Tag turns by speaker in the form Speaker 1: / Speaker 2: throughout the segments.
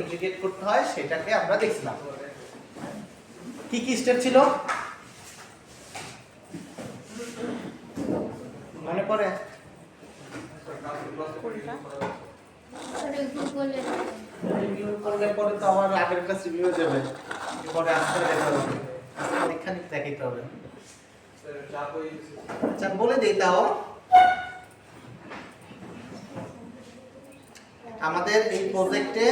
Speaker 1: Integrate করতে হয় সেটাকে আমরা দেখছিলাম। কি কি স্টেপ ছিল মনে পড়ে? রিভিউ করলে পরে তো আমার আগের ক্লাস রিভিউ হয়ে যাবে, পরে আজকে দেখা হবে, আজকে অনেকখানি দেখাইতে হবে। আচ্ছা বলে দিই তাও, আমাদের এই প্রজেক্টে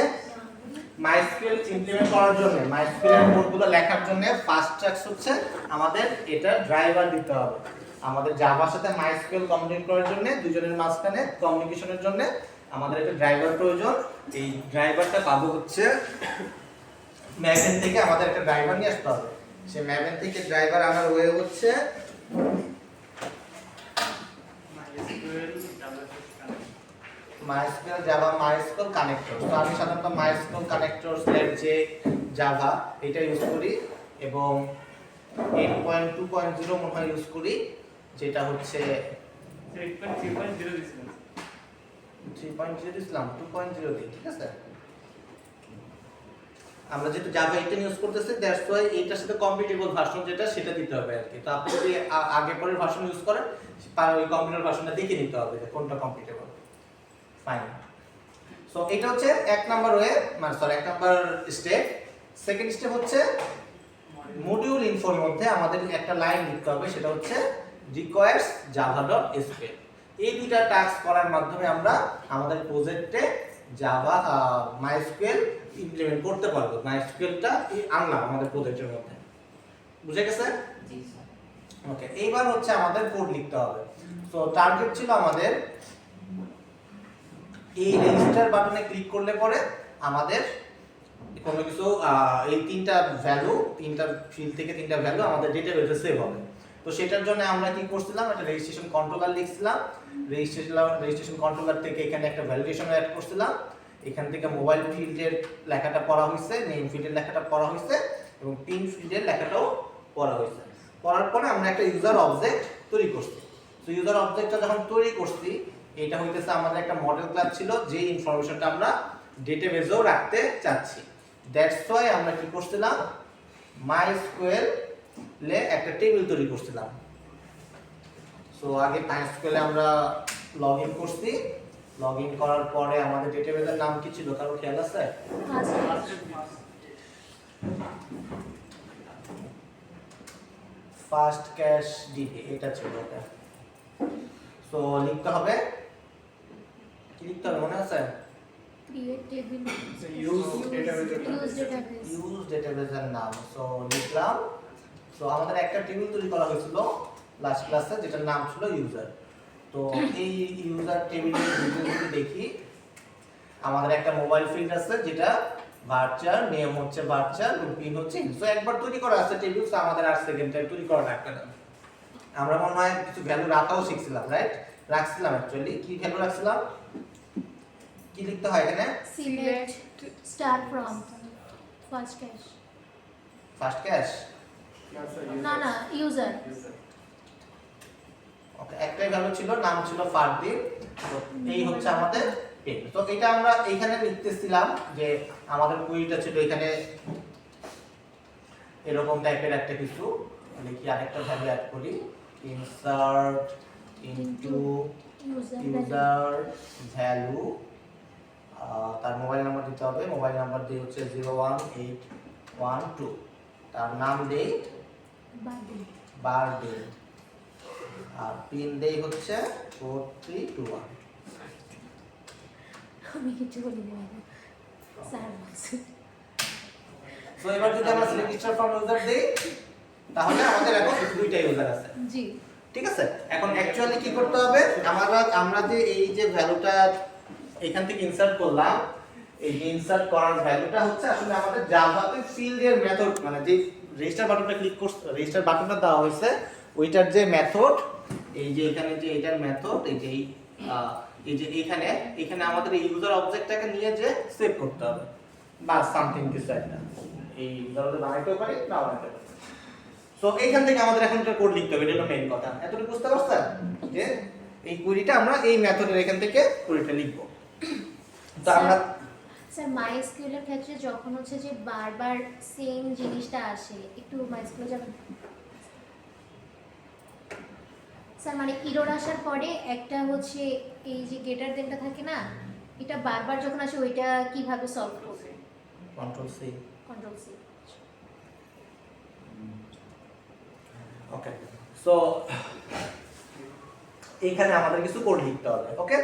Speaker 1: মাইস্কুয়েল ইমপ্লিমেন্ট করার জন্য, মাইস্কুয়েলের কোডগুলো লেখার জন্য ফার্স্ট টাস্ক হচ্ছে আমাদের এটা ড্রাইভার দিতে হবে। আমাদের জাভার সাথে মাইস্কুয়েল কমিউনিকেট করার জন্য, দুজনের মাঝখানে কমিউনিকেশনের জন্য আমাদের একটা ড্রাইভার প্রয়োজন। এই ড্রাইভারটা পাবো হচ্ছে ম্যাভেন থেকে, আমাদের একটা ড্রাইভার নিয়ে আসতে হবে। সেই ম্যাভেন থেকে ড্রাইভার আনার ওয়ে হচ্ছে MySQL জাভা MySQL কানেক্টর। তো আমি সাধারণত MySQL কানেক্টর /j জাভা এটা ইউজ করি, এবং 8.2.0 মনে হয় ইউজ করি, যেটা হচ্ছে 3.0 দিছিলাম, 2.0 দিই, ঠিক আছে। আমরা যেহেতু জাভা 8 ইউজ করতেছি, দ্যাটস ওয়াই এইটার সাথে কম্পিটিবল ভার্সন যেটা সেটা দিতে হবে আর কি। তো আপনি যদি আগে পরের ভার্সন ইউজ করেন, ওই কম্পিউটার ভার্সনটা দেখে নিতে হবে যে কোনটা কম্পিটিবল। ফাইন। সো এটা হচ্ছে এক নাম্বার ওয়ে, মানে সরি এক নাম্বার স্টেপ। সেকেন্ড স্টেপ হচ্ছে মডিউল ইনফোর মধ্যে আমাদের একটা লাইন লিখতে হবে, সেটা হচ্ছে requires java.sql। এই দুইটা টাস্ক করার মাধ্যমে আমরা আমাদের প্রজেক্টে জাভা MySQL ইমপ্লিমেন্ট করতে পারবো। MySQLটা আনলাম আমাদের প্রজেক্টের মধ্যে, বুঝে গেছে? জি স্যার। ওকে, এইবার হচ্ছে আমাদের কোড লিখতে হবে। সো টার্গেট ছিল আমাদের এই রেজিস্টার বাটনে ক্লিক করলে পরে আমাদের কোনো কিছু এই তিনটা ভ্যালু, তিনটা ফিল্ড থেকে তিনটা ভ্যালু আমাদের ডেটাবেসে সেভ হবে। তো সেটার জন্য আমরা কি করছিলাম, একটা রেজিস্ট্রেশন কন্ট্রোলার লিখছিলাম। রেজিস্ট্রেশন কন্ট্রোলার থেকে এখানে একটা ভ্যালিডেশন অ্যাড করছিলাম। এখান থেকে মোবাইল ফিল্ডের লেখাটা পড়া হয়েছে, নেম ফিল্ডের লেখাটা পড়া হয়েছে, এবং পিন ফিল্ডের লেখাটাও পড়া হয়েছে। পড়ার পরে আমরা একটা ইউজার অবজেক্ট তৈরি করছি। তো ইউজার অবজেক্টটা যখন তৈরি করছি, এটা হইতেছে আমাদের একটা মডেল ক্লাস ছিল, যে ইনফরমেশনটা আমরা ডেটাবেসেও রাখতে চাচ্ছি। দ্যাটস ওয়াই আমরা কি করছিলাম, MySQL এ একটা টেবিল তৈরি করছিলাম। সো আগে MySQL এ আমরা লগইন করছি। লগইন করার পরে আমাদের ডেটাবেসের নাম কি ছিল, কারো খেয়াল আছে? ফার্স্ট ক্যাশ ডিবি, এটা ছিল এটা। সো লিখতে হবে, কি লিখতে হবে মনে আছে?
Speaker 2: create table
Speaker 1: ইউজ ডেটাবেসের নাম। সো লিখলাম। সো আমাদের একটা টেবিল তৈরি করা হয়েছিল লাস্ট ক্লাসে, যেটার নাম ছিল ইউজার। তো এই ইউজার টেবিলের ভিতরে যদি দেখি, আমাদের একটা মোবাইল ফিল্ড আছে যেটা ভার্চুয়াল, নেম হচ্ছে ভার্চুয়াল, এবং পিন হচ্ছে। সো একবার তৈরি করা আছে টেবিল, সো আমাদের আর সেকেন্ড টাইম তৈরি করা লাগবে না। আমরা মনে হয় কিছু ভ্যালু রাখাও শিখছিলাম, রাইট? রাখছিলাম অ্যাকচুয়ালি। কি ভ্যালু রাখছিলাম, কি লিখতে হয় এখানে?
Speaker 2: select star from first cache
Speaker 1: first cash,
Speaker 2: না না user
Speaker 1: ওকে, একটাই ভ্যালু ছিল, নাম ছিল ফারদিন। তো এই হচ্ছে আমাদের পিন। তো এটা আমরা এইখানে লিখতেছিলাম যে আমাদের কুইটা ছিল এখানে এরকম টাইপের একটা কিছু। লিখি, আরেকটা ভ্যালু অ্যাড করি, ইনসার্ট ইনটু ইউজার ভ্যালু, তার মোবাইল নাম্বার দিতে হবে। মোবাইল নাম্বার দিয়ে হচ্ছে 01812, তার নাম দেই বারদিন, আর পিন দেই হচ্ছে 4321।
Speaker 2: আমি কিছু বলি না স্যার বলছে।
Speaker 1: সো এবার যদি আমরা সিলেক্ট স্টার ফ্রম ইউজার দেই, তাহলে আমাদের এখন দুইটা ইউজার আছে।
Speaker 2: জি,
Speaker 1: ঠিক আছে। এখন অ্যাকচুয়ালি কি করতে হবে, আমরা যে এই যে ভ্যালুটা এখান থেকে ইনসার্ট করলাম, এই যে ইনসার্ট করার ভ্যালুটা হচ্ছে আসলে আমাদের জাভাতে ফিল্ডের মেথড, মানে যে রেজিস্টার বাটনটা ক্লিক করতে, রেজিস্টার বাটনটা দেওয়া হয়েছে ওইটার যে মেথড, এই যে এখানে যে এটার মেথড, এই যে এখানে আমাদের এই ইউজার অবজেক্টটাকে নিয়ে যে সেভ করতে হবে, বা সামথিং কিছু একটা। এই ইউজারটা বানাইতেও পারি, না বানাইতে পারি। সো এইখান থেকে আমাদের এখন একটা কোড লিখতে হবে, এটা হলো মেইন কথা। এতটুকু বুঝতে পারছেন যে এই কোয়েরিটা আমরা এই মেথডের এখান থেকে কোয়েরিটা লিখব। তো আমরা
Speaker 2: স্যার মাইএসকিউএল এর ক্ষেত্রে যখন হচ্ছে যে বারবার সেম জিনিসটা আসে, একটু মাইএসকিউএল যাবেন স্যার, মানে ইরর আসার পরে একটা হচ্ছে এই যে গেটার দেনটা থাকে না, এটা বারবার যখন আসে ওইটা কিভাবে সলভ করবে?
Speaker 1: Control C.
Speaker 2: Control C.
Speaker 1: Okay, so এইখানে আমাদের কিছু কোড লিখতে হবে। ওকে,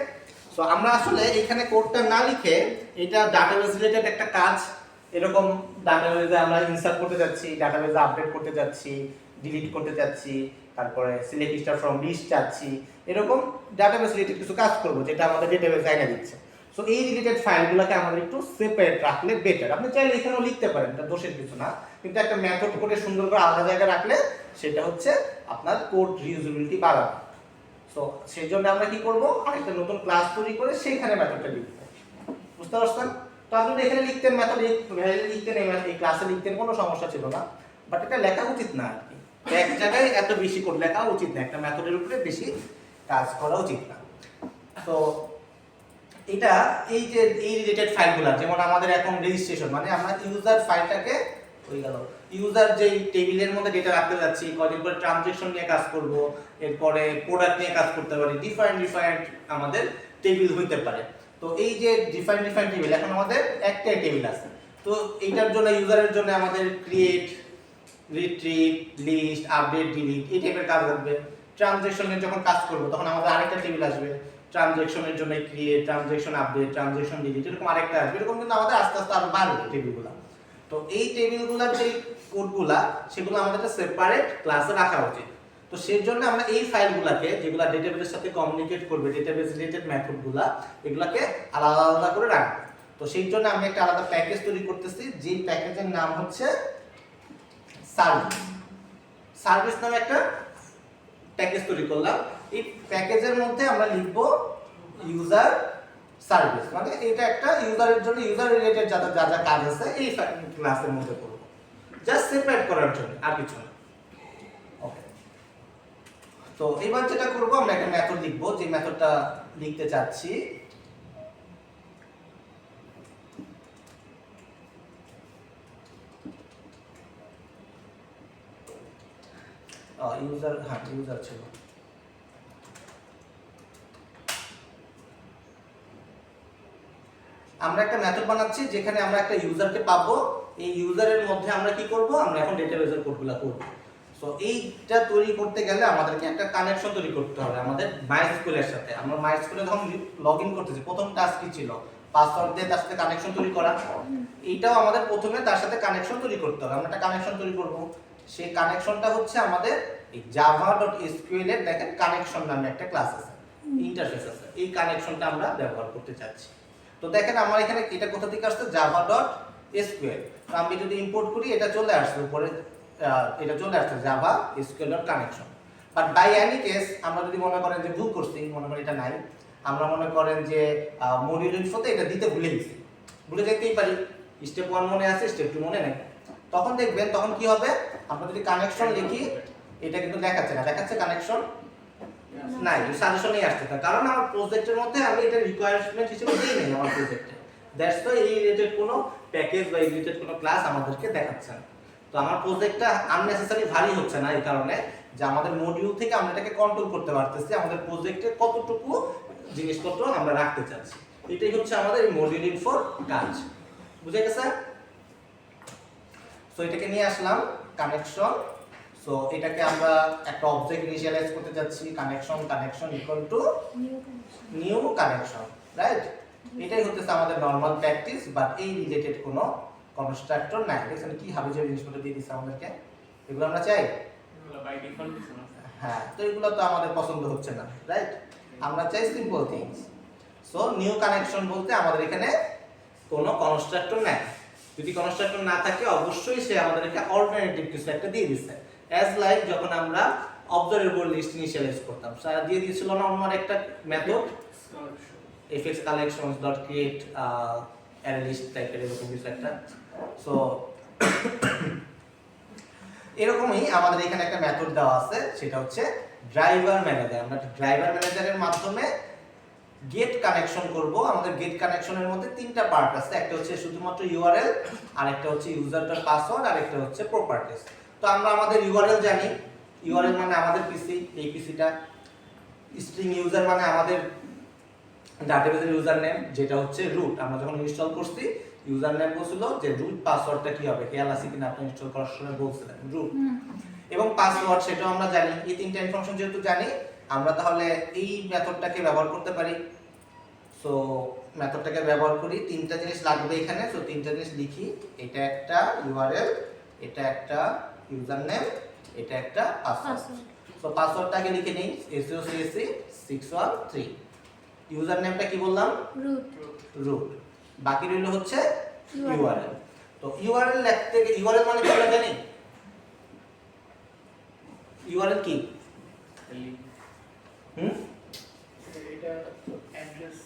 Speaker 1: সো আমরা আসলে এখানে কোডটা না লিখে, এটা ডাটাবেস রিলেটেড একটা কাজ, এরকম ডাটাবেসে আমরা ইনসার্ট করতে যাচ্ছি, ডাটাবেসে আপডেট করতে যাচ্ছি, ডিলিট করতে যাচ্ছি, তারপরে সিলেক্ট স্টার ফ্রম লিস্ট চাচ্ছি, এরকম ডাটাবেস রিলেটেড কিছু কাজ করব যেটা আমাদের ডেটাবেস আইনা দিচ্ছে। সো এই রিলেটেড ফাইলগুলোকে আমাদের একটু সেপারেট রাখলে বেটার। আপনি চাইলে এখানেও লিখতে পারেন, এটা দোষের কিছু না, কিন্তু একটা মেথড করে সুন্দর করে আলাদা জায়গায় রাখলে সেটা হচ্ছে আপনার কোড রিউজেবিলিটি বাড়াবে। সো সেই জন্য আমরা কি করব, আরেকটা নতুন ক্লাস তৈরি করে সেইখানে মেথডটা লিখব। বুঝতে পারছেন? তো আপনি এখানে লিখতেন মেথড, লিখতেন এই ক্লাসে লিখতেন, কোনো সমস্যা ছিল না, বাট এটা লেখা উচিত না আর কি। এক জায়গায় এত বেশি কোড লেখা উচিত না, একটা মেথডের উপরে বেশি কাজ করা উচিত না। তো এটা এই যে এই রিলেটেড ফাইলগুলো, যেমন আমাদের এখন রেজিস্ট্রেশন, মানে আমরা ইউজার ফাইলটাকে হয়ে গেল ইউজার যেই টেবিলের মধ্যে ডেটা রাখতে যাচ্ছি, কদিন পরে ট্রানজ্যাকশন নিয়ে কাজ করব, এরপরে প্রোডাক্ট নিয়ে কাজ করতে পারি, ডিফারেন্ট আমাদের টেবিল হইতে পারে। তো এই যে ডিফারেন্ট টেবিল, এখন আমাদের একটাই টেবিল আছে। তো এইটার জন্য ইউজারের জন্য আমাদের create, retrieve, list, update, delete এই টাইপের কাজ আসবে। ট্রানজ্যাকশনের যখন কাজ করব তখন আমাদের আরেকটা টেবিল আসবে, ট্রানজ্যাকশনের জন্য create, transaction update, transaction delete, এরকম আরেকটা আসবে। এরকম কিন্তু আমাদের আস্তে আস্তে আরো বাড়বে টেবিলগুলো। তো এই টেবিলগুলোর যে কোডগুলা, সেগুলো আমাদের একটা সেপারেট ক্লাসে রাখা উচিত। তো সেই জন্য আমরা এই ফাইলগুলোকে, যেগুলো ডেটাবেসের সাথে কমিউনিকেট করবে, ডেটাবেস রিলেটেড মেথডগুলা, এগুলাকে আলাদা আলাদা করে রাখবো। তো সেই জন্য আমি একটা আলাদা প্যাকেজ তৈরি করতেছি, যে প্যাকেজের নাম হচ্ছে সার্ভিস। সার্ভিস নামে একটা প্যাকেজ তৈরি করলাম। এই প্যাকেজের মধ্যে আমরা লিখবো ইউজার সার্ভিস, মানে এটা একটা ইউজারের জন্য ইউজার রিলেটেড যা যা কাজ আছে এই ক্লাসের মধ্যে করব, জাস্ট সেপারেট করার জন্য, আর কিছু না। ওকে, তো এবার যেটা করব, আমরা একটা মেথড লিখব, যে মেথডটা লিখতে চাচ্ছি ইউজার, হ্যাঁ ইউজার ছিল। আমরা একটা মেথড বানাচ্ছি যেখানে আমরা একটা ইউজারকে পাবো, এই ইউজারের মধ্যে আমরা কি করব, আমরা এখন ডেটাবেসের কোডগুলো করব। সো এইটা তৈরি করতে গেলে আমাদেরকে একটা কানেকশন তৈরি করতে হবে আমাদের মাইস্কুলের সাথে। আমরা মাইস্কুলে যখন লগইন করতেছি, প্রথম টাস্ক কি ছিল, পাসওয়ার্ড দিয়ে তার সাথে কানেকশন তৈরি করা। এইটাও আমাদের প্রথমে তার সাথে কানেকশন তৈরি করতে হবে। আমরা একটা কানেকশন তৈরি করব, সেই কানেকশনটা হচ্ছে আমাদের এই java.sql এর দেখেন কানেকশন নামে একটা ক্লাস আছে, ইন্টারফেস আছে, এই কানেকশনটা আমরা ব্যবহার করতে চাচ্ছি। তো দেখেন আমার এখানে এটা কোথা থেকে আসছে, java.sql। তো আমি যদি ইম্পোর্ট করি, এটা চলে আসছে উপরে, এটা চলে আসছে java.sql.connection। But by any case আমরা যদি মনে করেন যে ভুল করছি, মনে করেন এটা নাই, আমরা মনে করেন যে মডিউল ইনফোতে এটা দিতে ভুলে গেছি, ভুলে যেতেই পারি, স্টেপ 1 মনে আছে, স্টেপ 2 মনে নেই, তখন দেখবেন তখন কি হবে, আমরা যদি কানেকশন লিখি, এটা কিন্তু দেখাচ্ছে না, দেখাচ্ছে কানেকশন নাই, সাজেশনেই আসছে, তার কারণ আমার প্রজেক্টের মধ্যে আমি এটা রিকোয়ারমেন্ট হিসেবে দেই নাই আমার প্রজেক্টে। দ্যাটস ওয়াই এই রিলেটেড কোনো প্যাকেজ বা এই রিলেটেড কোনো ক্লাস আমাদেরকে দেখাচ্ছে না। তো আমার প্রজেক্টটা আননেসেসারি ভারী হচ্ছে না, এই কারণে যে আমাদের মডিউল থেকে আমরা এটাকে কন্ট্রোল করতে পারতেছি, আমাদের প্রজেক্টে কতটুকু জিনিসপত্র আমরা রাখতে চাচ্ছি। এটাই হচ্ছে আমাদের এই মডিউল ইনফোর কাজ। বুঝে গেছে? সো এটাকে নিয়ে আসলাম কানেকশন। সো এটাকে আমরা একটা অবজেক্ট ইনিশিয়ালাইজ করতে যাচ্ছি, connection equal to new connection, right? এটাই হচ্ছে আমাদের নরমাল প্র্যাকটিস, বাট এই রিলেটেড কোনো কনস্ট্রাক্টর নাই। দেখছেন কি হাবিজাবি জিনিসপত্র দিয়ে দিচ্ছে আমাদেরকে, এগুলো আমরা চাই,
Speaker 3: এগুলো বাই ডিফল্ট কিছু না।
Speaker 1: হ্যাঁ, তো এগুলো তো আমাদের পছন্দ হচ্ছে না, রাইট? আমরা চাই simple things. So new connection বলতে আমাদের এখানে কোনো কনস্ট্রাক্টর নাই। যদি কনস্ট্রাক্টর না থাকে, অবশ্যই সে আমাদেরকে অল্টারনেটিভ কিছু একটা দিয়ে দিচ্ছে। অ্যাজ লাইক যখন আমরা অবজারভেবল লিস্ট ইনিশিয়ালাইজ করতাম, স্যার দিয়ে দিয়েছিল না অন্য একটা method, fx collections.create array list টাইপের এরকম কিছু একটা। সো এরকমই আমাদের এখানে একটা মেথড দেওয়া আছে, সেটা হচ্ছে ড্রাইভার ম্যানেজার। আমরা ড্রাইভার ম্যানেজারের মাধ্যমে গেট কানেকশন করব। আমাদের গেট কানেকশনের মধ্যে তিনটা পার্ট আছে, একটা হচ্ছে শুধুমাত্র ইউআরএল, আর একটা হচ্ছে ইউজারটার পাসওয়ার্ড, আর একটা হচ্ছে প্রপার্টিজ। তো আমরা আমাদের ইউআরএল জানি, ইউআরএল মানে আমাদের পিসি, এই পিসিটা। স্ট্রিং ইউজার মানে আমাদের ডাটাবেসের ইউজার নেম, যেটা হচ্ছে রুট। আমরা যখন ইনস্টল করছি ইউজার নেম বলছিল যে রুট পাসওয়ার্ডটা কি হবে, খেয়াল আছে কিনা আপনি ইনস্টল করার সময় বলছিলেন রুট। এবং পাসওয়ার্ড সেটাও আমরা জানি। এই তিনটা ইনফরমেশন যেহেতু জানি, আমরা তাহলে এই মেথডটাকে ব্যবহার করতে পারি। সো মেথডটাকে ব্যবহার করি, তিনটা জিনিস লাগবে এখানে। সো তিনটা জিনিস লিখি, এটা একটা ইউআরএল, এটা একটা ইউজার নেম, এটা একটা পাসওয়ার্ড। সো পাসওয়ার্ডটাকে লিখে নেই, SOCSE 613। ইউজার নেমটা কি বললাম? রুট। বাকি রইল হচ্ছে ইউআরএল। তো ইউআরএল লিখতে, ইউআরএল মানে কি আমরা জানি? ইউআরএল কি?
Speaker 3: এটা অ্যাড্রেস,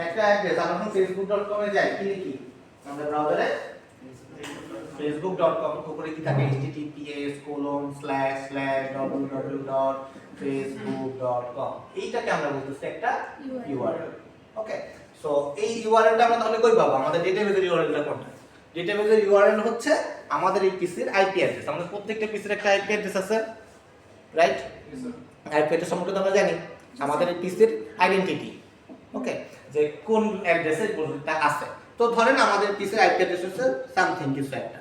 Speaker 1: একটা অ্যাড্রেস। আমরা যখন facebook.com এ যাই কি লিখি? আমরা ব্রাউজারে facebook.com উপরে কি থাকে? https://www.facebook.com। এইটাকে আমরা বলতেছি একটা ইউআরএল। ওকে, সো এই ইউআরএলটা আমরা তাহলে কই পাবো? আমাদের ডেটাবেসের ইউআরএলটা কোনটা? ডেটাবেসের ইউআরএল হচ্ছে আমাদের এই পিসির আইপি অ্যাড্রেস। আমাদের প্রত্যেকটা পিসির একটা আইপি অ্যাড্রেস আছে, রাইট? আইপি অ্যাড্রেস সম্পর্কে তো আমরা জানি, আমাদের এই পিসির আইডেন্টিটি। ওকে, যে কোন অ্যাড্রেসে কোনটা আছে। তো ধরেন আমাদের পিসির আইপি অ্যাড্রেস হচ্ছে সামথিং কিছু একটা।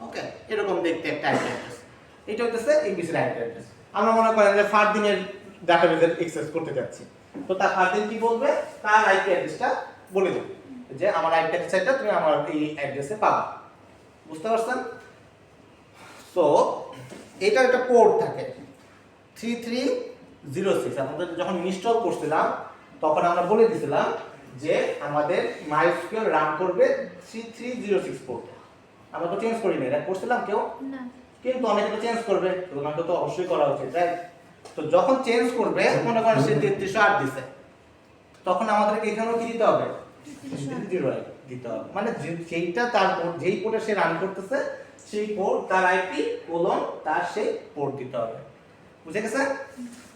Speaker 1: ওকে, এরকম দেখতে একটা আইপি অ্যাড্রেস। এটা হচ্ছে এই পিসির আইপি অ্যাড্রেস। আমরা মনে করেন যে ফারদিনের ডাটাবেসে অ্যাক্সেস করতে যাচ্ছি, তো তার ফারদিন কি বলবে? তার আইপি অ্যাড্রেসটা বলে দেবে যে আমার আইপি অ্যাড্রেসটা তুমি আমার এই অ্যাড্রেসে পাবা। বুঝতে পারছেন? সো এটার একটা পোর্ট থাকে 3306। আমাদের যখন ইনস্টল করছিলাম তখন আমরা বলে দিয়েছিলাম যে আমাদের MySQL রান করবে 3306 পোর্ট। আমরা তো চেঞ্জ করি না, এটা করছিলাম কেউ
Speaker 2: না,
Speaker 1: কিন্তু অনেকে তো চেঞ্জ করবে, তোমাকে তো অবশ্যই করা উচিত, রাইট? তো যখন চেঞ্জ করবে, মনে করেন সে 3308 দিছে, তখন আমাদেরকে এখানেও কি দিতে হবে? 3308 দিতে হবে। মানে যেইটা তার পোর্ট, যেই পোর্টে সে রান করতেছে সেই পোর্ট, তার আইপি কোলন তার সেই পোর্ট দিতে হবে। বুঝে গেছে?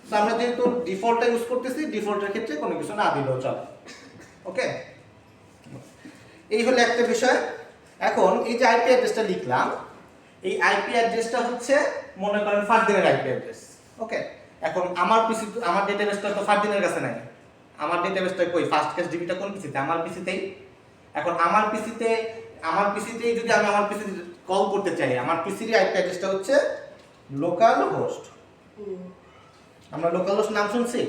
Speaker 1: তো আমরা যেহেতু ডিফল্টটা ইউজ করতেছি, ডিফল্টের ক্ষেত্রে কোনো কিছু না দিলেও চলে। ওকে, এই হলো একটা বিষয়। এখন এই যে আইপি অ্যাড্রেসটা লিখলাম, এই আইপি অ্যাড্রেসটা হচ্ছে মনে করেন ফারদিনের আইপি অ্যাড্রেস। ওকে, এখন আমার পিসি, আমার ডেটাবেসটা তো ফারদিনের কাছে নাই, আমার ডেটাবেসটা কই? ফার্স্ট ক্যাশ ডিবিটা কোন পিসিতে? আমার পিসিতেই। এখন আমার পিসিতেই যদি আমি আমার পিসি কল করতে চাই, আমার পিসির আইপি অ্যাড্রেসটা হচ্ছে লোকাল হোস্ট। আমরা লোকাল হোস্ট নাম শুনছি?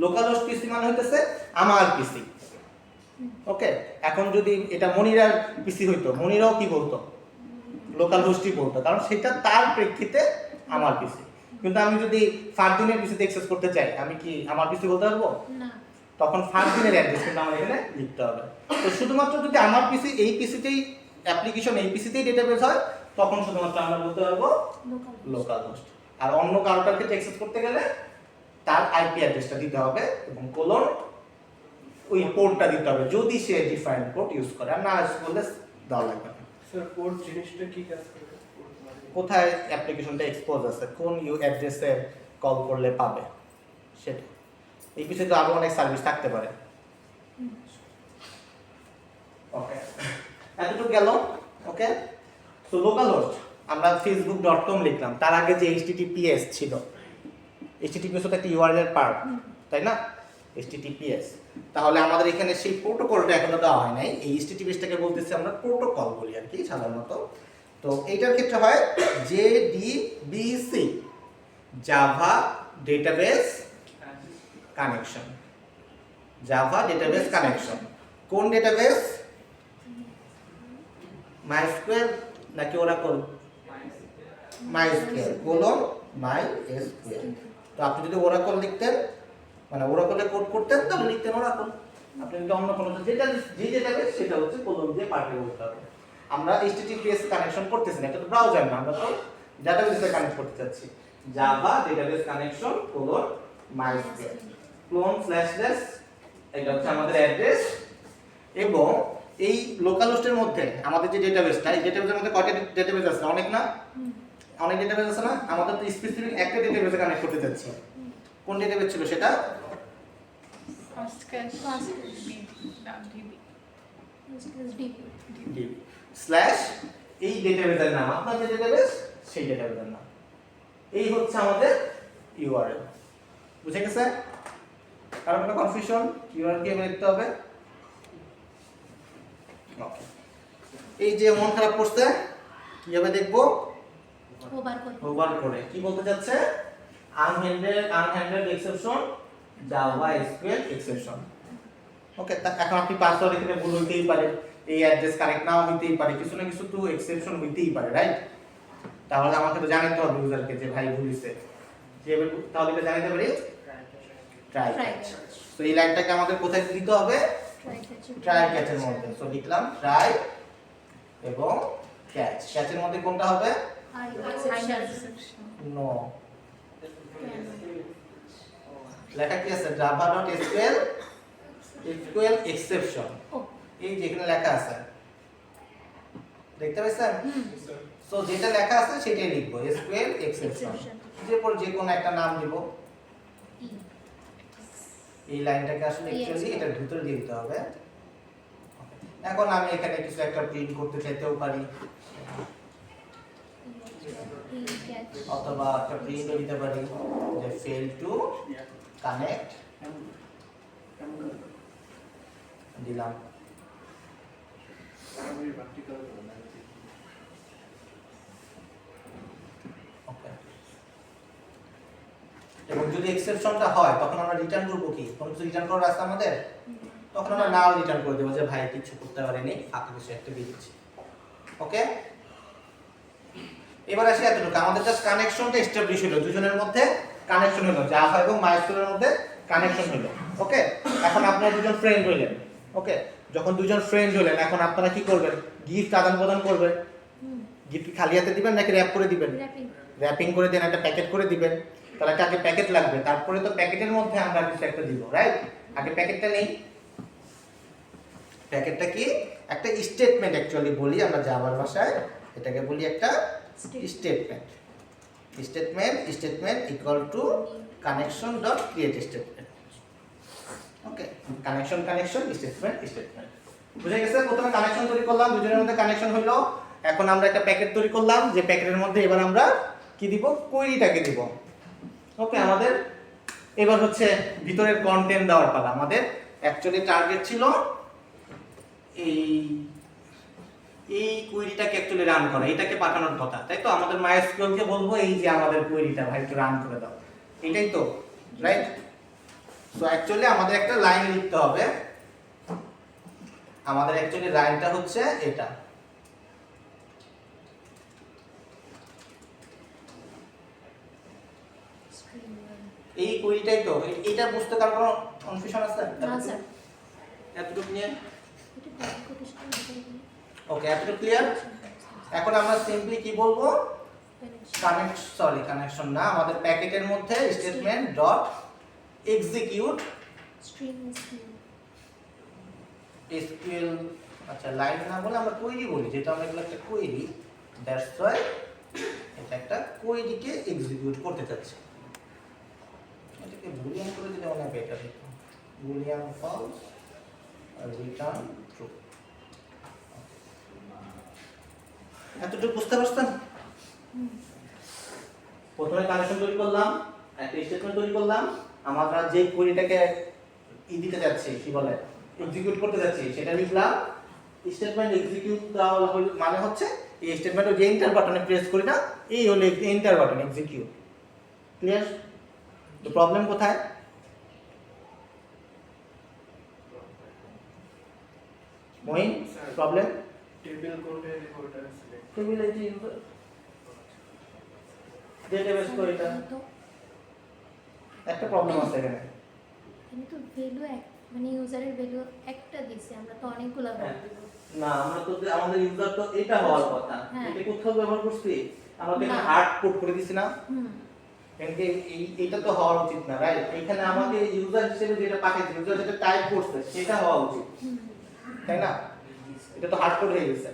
Speaker 1: লোকাল হোস্ট পিসি মানে হইতেছে আমার পিসি। ওকে, এখন যদি এটা মনিরার পিসি হইতো, মনিরাও কি বলতো? লোকাল হোস্টই বলতো, কারণ সেটা তার প্রেক্ষিতে আমার পিসি। কিন্তু আমি যদি ফারদিনের পিসিতে অ্যাক্সেস করতে চাই, আমি কি আমার পিসি বলতে পারবো
Speaker 2: না,
Speaker 1: তখন ফারদিনের অ্যাড্রেস কিন্তু আমার এখানে লিখতে হবে। তো শুধুমাত্র যদি আমার পিসি, এই পিসিতেই অ্যাপ্লিকেশন, এই পিসিতেই ডেটাবেস হয়, তখন শুধুমাত্র আমরা বলতে পারবো লোকাল হোস্ট। আর অন্য কারোটার ক্ষেত্রে অ্যাক্সেস করতে গেলে তার আইপি অ্যাড্রেসটা দিতে হবে এবং কোলন ওই পোর্টটা দিতে হবে, যদি সে ডিফারেন্ট পোর্ট ইউজ করে। আর না ইউজ করলে দেওয়া লাগবে না।
Speaker 3: স্যার পোর্ট জিনিসটা কি কাজ করে?
Speaker 1: কোথায় অ্যাপ্লিকেশনটা এক্সপোজ আছে, কোন অ্যাড্রেসে কল করলে পাবে সেটা। এই বিষয়ে তো আরো অনেক সার্ভিস থাকতে পারে। ওকে, এতটুকু গেল। ওকে, সো লোকাল হোস্ট আমরা facebook.com লিখলাম, তার আগে যে https ছিল, https তো একটা ইউআরএল এর পার্ট, তাই না? https, তাহলে আমাদের এখানে সেই প্রোটোকলটা এখনো দেওয়া হয় নাই। এই https-টাকে বলতেছি আমরা প্রোটোকল বলি আর কি সাধারণত। তো এইটার ক্ষেত্রে হয় JDBC, Java database connection. Java database connection কোন ডেটাবেস? MySQL নাকি ওরাকল? MySQL colon MySQL। তো আপনি যদি ওরাকল লিখতেন, মানে ওরাকলে কোড করতেন, তাহলে লিখতেন ওরাকল। আপনি যদি অন্য কোনো যেটা যে ডেটাবেস সেটা হচ্ছে কোলন দিয়ে পার্টে বলতে হবে। আমরা HTTPS কানেকশন করতেছি না, এটা তো ব্রাউজার না, আমরা তো ডেটাবেসে কানেক্ট করতে চাচ্ছি। Java database connection colon MySQL clone slash, এটা হচ্ছে আমাদের অ্যাড্রেস। এবং এই লোকাল হোস্টের মধ্যে আমাদের যে ডেটাবেসটা, এই ডেটাবেসের মধ্যে কয়টা ডেটাবেস আছে? অনেক না? অনেক ডেটাবেস আছে না? আমাদের তো স্পেসিফিক একটা ডেটাবেসে কানেক্ট করতে যাচ্ছি। কোন ডেটাবেস ছিল সেটা?
Speaker 4: First class
Speaker 2: First
Speaker 4: DB
Speaker 2: DB
Speaker 1: slash এই ডেটাবেসের নাম, আপনার যে ডেটাবেস সেই ডেটাবেসের নাম। এই হচ্ছে আমাদের ইউআরএল। বুঝে গেছে? কারো কোনো কনফিউশন? ইউআরএল কি লিখতে হবে? ওকে। এই যে মন খারাপ করছে কিভাবে দেখবো? ওভার করে কি বলতে যাচ্ছে? আনহ্যান্ডেলড এক্সেপশন জাভা এসকিউএল এক্সেপশন। ওকে, এখন আপনি পাসওয়ার্ড এখানে ভুল হইতেই পারে, এই অ্যাড্রেস কারেক্ট নাও হইতেই পারে, কিছু না কিছু তো এক্সেপশন হইতেই পারে, রাইট? তাহলে আমাকে তো জানাতে হবে ইউজারকে যে ভাই ভুল হইছে, যে তাহলে এটা জানাতে পারি ট্রাই ক্যাচ। তো এই লাইনটাকে আমাদের কোথায় দিতে হবে? ট্রাই ক্যাচের মধ্যে। সো লিখলাম ট্রাই এবং ক্যাচ। ক্যাচের মধ্যে কোনটা হবে? নো, লেখা কি আছে? java.sql SQL exception। এই যেখানে লেখা আছে দেখতে পাচ্ছেন? সো যেটা লেখা আছে সেটাই লিখবো, SQL exception। এরপর যে কোনো একটা নাম দিব। এই লাইনটাকে আসলে অ্যাকচুয়ালি এটার ভিতরে দিয়ে দিতে হবে। এখন আমি এখানে কিছু একটা প্রিন্ট করতে চাইতেও পারি, অথবা একটা প্রিন্টও দিতে পারি যে ফেল টু কানেক্ট দিলাম। ওকে, এবং যদি এক্সেপশনটা হয় তখন আমরা রিটার্ন করব কি? কোনো কিছু রিটার্ন করার রাস্তা আমাদের? তখন আমরা নাও রিটার্ন করে দেবো যে ভাই কিছু করতে পারেনি, ফাঁকা কিছু একটা দিয়ে দিচ্ছি। ওকে, এবার আসি এতটুকু, আমাদের জাস্ট কানেকশনটা এস্টাবলিশ হলো, দুজনের মধ্যে কানেকশন হলো, জাভা এবং মাইস্কুলের মধ্যে কানেকশন হলো। ওকে, এখন আপনারা দুজন ফ্রেন্ড হইলেন। ওকে, যখন দুজন ফ্রেন্ড হলেন এখন আপনারা কি করবেন? গিফট আদান প্রদান করবেন। গিফট খালি হাতে দিবেন নাকি র‍্যাপ করে দিবেন? র‍্যাপিং করে দেন, একটা প্যাকেট করে দিবেন। তাহলে আগে প্যাকেট লাগবে, তারপরে তো প্যাকেটের মধ্যে আমরা কিছু একটা দিব, রাইট? আগে প্যাকেটটা নেই। প্যাকেটটা কি? একটা স্টেটমেন্ট অ্যাকচুয়ালি বলি আমরা জাভার ভাষায়, এটাকে বলি একটা statement. Statement equal to connection dot create statement. Okay, connection statement. বুঝে গেছে? প্রথমে কানেকশন তৈরি করলাম, দুজনের মধ্যে কানেকশন হলো। এখন আমরা একটা প্যাকেট তৈরি করলাম, যে প্যাকেটের মধ্যে এবার আমরা কি দিব? কোয়েরিটাকে দিব। ওকে, আমাদের এবার হচ্ছে ভিতরের কন্টেন্ট দেওয়ার পালা। আমাদের অ্যাকচুয়ালি টার্গেট ছিল এই কোয়েরিটাকে অ্যাকচুয়ালি রান করা, এটাকে পাঠানোর কথা, তাই তো? আমাদের মাইস্কুয়েলকে বলবো এই যে আমাদের কোয়েরিটা ভাই একটু রান করে দাও, এটাই তো, রাইট? সো অ্যাকচুয়ালি আমাদের একটা লাইন লিখতে হবে। আমাদের অ্যাকচুয়ালি লাইনটা হচ্ছে এটা। এই কোয়েরিটাই তো, এটা বুঝতে কার কোনো কনফিউশন আছে?
Speaker 2: না স্যার,
Speaker 1: এতটুকু নিয়ে ওকে, এতটুকু ক্লিয়ার? এখন আমরা সিম্পলি কি বলবো? কানেকশন না, আমাদের প্যাকেটের মধ্যে স্টেটমেন্ট ডট এক্সিকিউট এসকিউএল। আচ্ছা, লাইন না বলে আমরা কোয়েরি বলি, যেটা আমরা এগুলো একটা কোয়েরি, দ্যাটস ওয়াই এটা একটা কোয়েরিকে এক্সিকিউট করতে যাচ্ছে। এটাকে বুলিয়ান করে দিলে অনেক বেটার হতো। Boolean false return true. এতটুকু বুঝতে পারছেন? প্রথমে কানেকশন তৈরি করলাম, একটা স্টেটমেন্ট তৈরি করলাম, আমরা যে কোয়েরিটাকে দিতে যাচ্ছি, কি বলে, এক্সিকিউট করতে যাচ্ছি, সেটা লিখলাম। স্টেটমেন্ট এক্সিকিউট মানে হচ্ছে এই স্টেটমেন্টে যে এন্টার বাটনে প্রেস করি না, এই হলো এন্টার বাটন, এক্সিকিউট। ক্লিয়ার? তো প্রবলেম কোথায়? মহিন, প্রবলেম?
Speaker 3: টেবিল কোডে রেকর্ডার সিলেক্ট
Speaker 1: টেবিল এই যে ইউজার ডেটাবেস কোয়েরিটা, একটা প্রবলেম আছে এখানে।
Speaker 2: আমি তো ভ্যালু মানে ইউজারের ভ্যালু একটা দিছি, আমরা তো অনেকগুলো ভ্যালু দিব।
Speaker 1: না, আমরা তো আমাদের ইউজার তো এটা হওয়ার কথা, এটা কোথাও ব্যবহার করছি? আমরা তো এখানে হার্ড কোড করে দিছি না? এখানে এইটা তো হওয়া উচিত না, রাইট? এখানে আমাকে ইউজার হিসেবে যেটা পাঠিয়েছে, ইউজার যেটা টাইপ করছে সেটা হওয়া উচিত, তাই না? এটা তো হার্ড কোড হয়ে গেছে।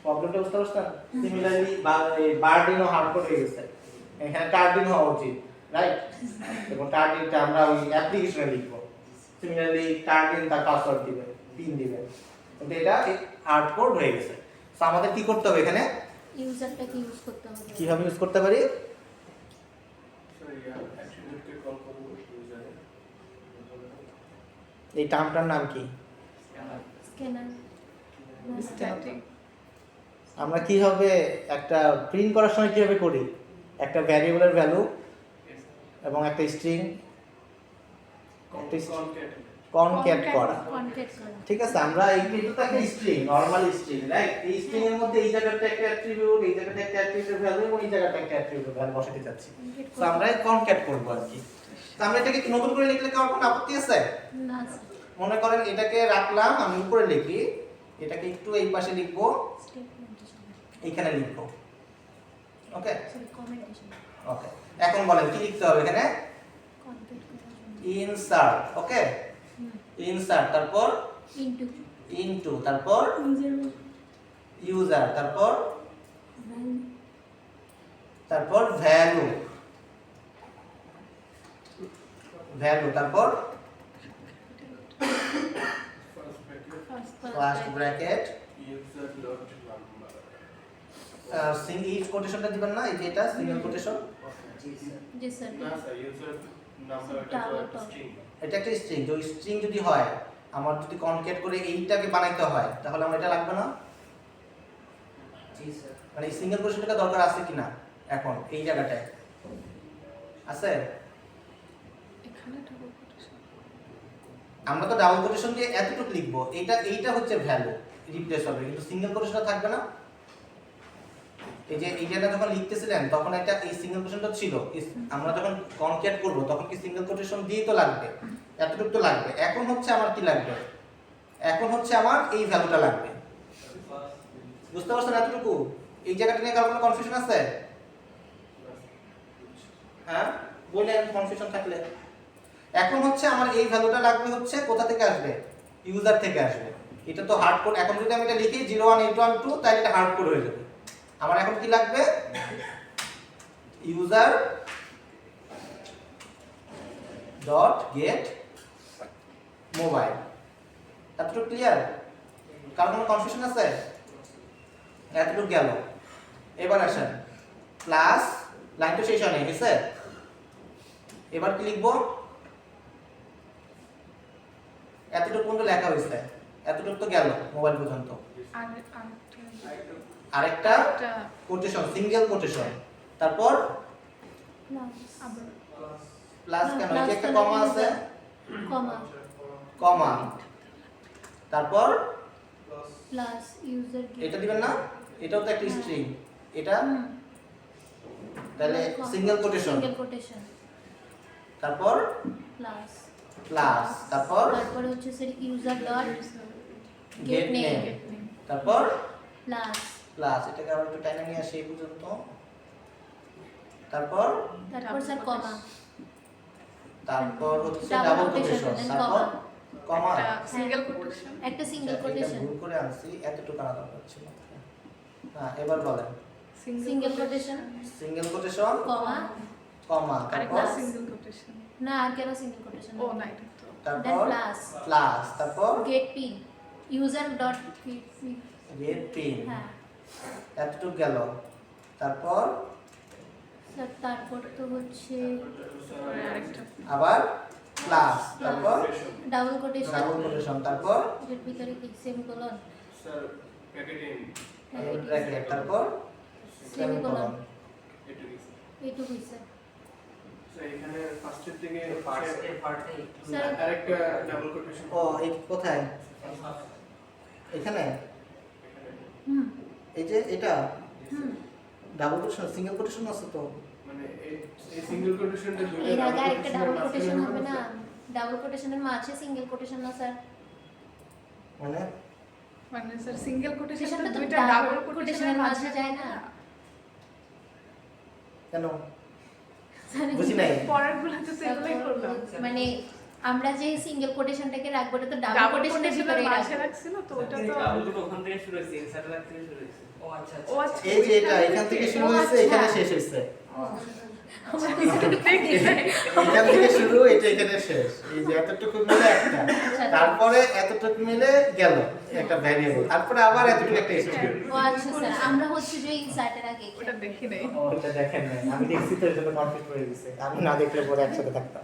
Speaker 1: প্রবলেমটা বুঝতে পারছেন? সিমিলারলি বারডিনও হার্ড কোড হয়ে গেছে, এখানে টার্ডিন হওয়া উচিত, রাইট? এবং টার্ডিনটা আমরা ওই অ্যাপ্লিকেশনে লিখবো। সিমিলারলি টার্গেট তার পাসওয়ার্ড দিবে, পিন দিবে। কিন্তু এটা হার্ড কোড হয়ে গেছে। তো আমাদের কি করতে হবে এখানে,
Speaker 2: ইউজারটাকে ইউজ করতে হবে।
Speaker 1: কিভাবে ইউজ করতে পারি?
Speaker 3: সরি অ্যাট্রিবিউটকে কল করব ইউজারে।
Speaker 1: এই টার্মটার নাম কি?
Speaker 2: স্ক্যানার।
Speaker 4: স্ট্যাটিক
Speaker 1: আমরা কিভাবে একটা প্রিন্ট করার সময় কিভাবে করি, একটা ভ্যারিয়েবলের ভ্যালু এবং একটা স্ট্রিং কনক্যাট করা।
Speaker 2: কনক্যাট করা।
Speaker 1: ঠিক আছে, আমরা এই কিন্তু তো একটা স্ট্রিং, নরমাল স্ট্রিং, রাইট? এই স্ট্রিং এর মধ্যে এই জায়গাটা একটা অ্যাট্রিবিউট, এই জায়গাটা একটা অ্যাট্রিবিউট ভ্যালু এবং এই জায়গাটা একটা অ্যাট্রিবিউট ভ্যালু বসাতে যাচ্ছি। তো আমরা কনক্যাট করব আর কি। তো আমরা এটাকে কি নতুন করে লিখলে কারোর কোনো আপত্তি আছে?
Speaker 2: না স্যার।
Speaker 1: মনে করেন এটাকে রাখলাম, আমি উপরে লিখি, এটাকে একটু এই পাশে লিখবো,
Speaker 2: স্টেটমেন্টেশন।
Speaker 1: এইখানে লিখবো। ওকে
Speaker 2: সরি কমেন্টেশন।
Speaker 1: ওকে, এখন বলেন কি লিখতে হবে এখানে?
Speaker 2: কনক্যাট করার জন্য।
Speaker 1: ইনসার্ট। ওকে, ইনসার্ট, তারপর
Speaker 2: ইনটু
Speaker 1: ইনটু, তারপর
Speaker 2: ইউজার
Speaker 1: ইউজার, তারপর
Speaker 2: ভ্যালু
Speaker 1: তারপর ভ্যালু, ভ্যালু, তারপর first bracket
Speaker 3: user dot number.
Speaker 1: Single কোটেশনটা দিবেন না, এই যে এটা সিঙ্গেল কোটেশন,
Speaker 2: জি স্যার।
Speaker 3: না স্যার ইউজার নাম্বার এটা তো একটা স্ট্রিং।
Speaker 1: এটা একটা স্ট্রিং। যে স্ট্রিং যদি হয়, আমার যদি কনক্যাট করে এইটাকে বানাইতে হয়, তাহলে আমার এটা লাগবে না?
Speaker 5: জি স্যার।
Speaker 1: মানে এই সিঙ্গেল কোটেশনটা দরকার আছে কিনা এখন এই জায়গাটায়? আছে?
Speaker 4: এখানে ডাবল কোটেশন
Speaker 1: আমরা তো ডাবল কোটেশন দিয়ে এতটুকু লিখবো, এইটা হচ্ছে ভ্যালু, রিপ্লেস হবে, কিন্তু সিঙ্গেল কোটেশনটা থাকবে না। এই যে এইটা যখন লিখতেছিলেন তখন একটা এই সিঙ্গেল কোটেশনটা ছিল, আমরা যখন কনক্যাট করব তখন কি সিঙ্গেল কোটেশন দিয়েই তো লাগবে, এতটুকু তো লাগবে। এখন হচ্ছে আমার কি লাগবে, এখন হচ্ছে আমার এই ভ্যালুটা লাগবে। বুঝতে পারছেন এতটুকু? এই জায়গাটা নিয়ে কারো কোনো কনফিউশন আছে? হ্যাঁ বলেন কনফিউশন থাকলে। এখন হচ্ছে আমার এই ভ্যালুটা লাগবে, হচ্ছে কোথা থেকে আসবে? ইউজার থেকে আসবে। এটা তো হার্ড কোড। এখন যদি আমি এটা লিখি 01812 তাহলে এটা হার্ড কোড হয়ে যাবে। আমার এখন কি লাগবে? User dot gate mobile. এতটুকু ক্লিয়ার? কার কোনো কনফিউশন আছে? এতটুকু গেল। এবার আসেন প্লাস, লাইন তো শেষ হয়ে গেছে, এবার কি লিখবো? এতটুকু পর্যন্ত লেখা হয়েছে, এতটুকু তো গেল মোবাইল পর্যন্ত।
Speaker 4: আর
Speaker 1: আরেকটা
Speaker 4: একটা
Speaker 1: কোটেশন, সিঙ্গেল কোটেশন, তারপর
Speaker 2: প্লাস
Speaker 4: আবার
Speaker 1: প্লাস, কেন এই
Speaker 2: প্লাস
Speaker 1: যে একটা
Speaker 2: তো
Speaker 1: কমা
Speaker 2: লাগে
Speaker 1: আছে,
Speaker 2: কমা
Speaker 1: কমা, তারপর
Speaker 2: প্লাস ইউজার
Speaker 1: এটা দিবেন না, এটাও তো একটা স্ট্রিং, এটা তাহলে সিঙ্গেল কোটেশন,
Speaker 2: সিঙ্গেল কোটেশন
Speaker 1: তারপর
Speaker 2: প্লাস
Speaker 1: প্লাস, তারপর
Speaker 2: তারপরে হচ্ছে sir user dot
Speaker 1: get name,
Speaker 4: get name
Speaker 1: তারপর
Speaker 2: প্লাস
Speaker 1: প্লাস, এটাকে আবার একটু টাইনা নিয়ে আসি এই পর্যন্ত, তারপর
Speaker 2: তারপর স্যার কমা
Speaker 1: তারপর হচ্ছে
Speaker 2: Double
Speaker 1: double
Speaker 2: quotation,
Speaker 1: quotation,
Speaker 2: then
Speaker 1: তারপর কমা।
Speaker 4: একটা সিঙ্গেল কোটেশন
Speaker 2: একটা সিঙ্গেল
Speaker 1: এটা
Speaker 2: কোটেশন
Speaker 1: ভুল করে আনছি, এতটুকু আনা দরকার ছিল। হ্যাঁ এবার বলেন
Speaker 2: সিঙ্গেল কোটেশন
Speaker 1: সিঙ্গেল কোটেশন,
Speaker 2: কমা
Speaker 1: কমা,
Speaker 4: আরেকটা
Speaker 1: তারপর
Speaker 4: সিঙ্গেল কোটেশন
Speaker 2: না আর কেন সিঙ্গেল কোটেশন
Speaker 4: ও না এটা তো
Speaker 2: দেন
Speaker 1: তারপর
Speaker 2: প্লাস
Speaker 1: প্লাস, তারপর
Speaker 2: get pin user dot
Speaker 1: get pin,
Speaker 2: হ্যাঁ
Speaker 1: এতটুকু গেল, তারপর
Speaker 2: স্যার তারপর তো হচ্ছে
Speaker 4: তারপরে আরেকটা
Speaker 1: আবার প্লাস, তারপর
Speaker 2: ডাবল কোটেশন
Speaker 1: ডাবল কোটেশন, তারপর
Speaker 2: এর ভিতরে কি সেমিকোলন
Speaker 3: স্যার প্যাকেটিং
Speaker 1: ব্র্যাকেট, তারপর
Speaker 2: সেমিকোলন
Speaker 3: এটুকুই স্যার।
Speaker 2: এইটুকুই স্যার
Speaker 3: স্যার এখানে ফার্স্টের দিকে
Speaker 5: ফার্স্টের পার্টে
Speaker 2: স্যার
Speaker 3: আরেকটা ডাবল কোটেশন
Speaker 1: ও এই কোথায়, এখানে
Speaker 2: হুম
Speaker 1: এই যে এটা
Speaker 2: হুম
Speaker 1: ডাবল কোটেশন, সিঙ্গেল কোটেশন আছে তো,
Speaker 3: মানে এই সিঙ্গেল কোটেশনটা দুটো
Speaker 2: এর আগে আরেকটা ডাবল
Speaker 3: কোটেশনের
Speaker 2: কোটেশন
Speaker 3: মাঝখানে
Speaker 2: হবে না
Speaker 3: স্যার?
Speaker 2: ডাবল কোটেশনের মাঝে সিঙ্গেল কোটেশন না স্যার
Speaker 1: মানে
Speaker 4: মানে স্যার সিঙ্গেল কোটেশনটা
Speaker 2: কোটেশনটা তো
Speaker 4: দুইটা
Speaker 2: ডাবল
Speaker 4: ডাবল
Speaker 2: কোটেশনের
Speaker 4: কোটেশনের
Speaker 2: মাঝে
Speaker 4: মাঝে
Speaker 2: যায় না
Speaker 1: কেন
Speaker 2: স্যার,
Speaker 1: বুঝি নাই।
Speaker 4: পরের গুলোতে তো এগুলোই করলাম
Speaker 2: মানে আমরা যে সিঙ্গেল কোটেশনটাকে রাখবো এটা তো ডাবল
Speaker 4: ডাবল
Speaker 2: কোটেশনের
Speaker 4: কোটেশনের
Speaker 2: ভিতরে
Speaker 4: মাঝে রাখছিল তো ওটা তো
Speaker 5: ওখান থেকে শুরু হয়েছে ইনসার্টার থেকে শুরু হয়েছে। ও আচ্ছা
Speaker 4: ও আচ্ছা
Speaker 1: এই যে এটা এখান থেকে শুরু হয়েছে,
Speaker 2: আচ্ছা।
Speaker 1: এখানে শেষ হয়েছে। এখান থেকে শুরু, এটা এখানে শেষ। এই যে এতটুকু মিলে একটা, তারপরে এতটুকু মিলে গেল একটা ভ্যারিয়েবল, তারপরে আবার এতটুকু একটা স্ট্রিং।
Speaker 2: ও আচ্ছা স্যার, আমরা হচ্ছে যে ইনসার্টের আগে
Speaker 4: ওটা দেখি নাই।
Speaker 1: ওটা দেখেন নাই, আমি দেখছি তো, এই জন্য কনফিউজ হয়ে গেছে। আমি না দেখলে পরে একসাথে থাকতাম।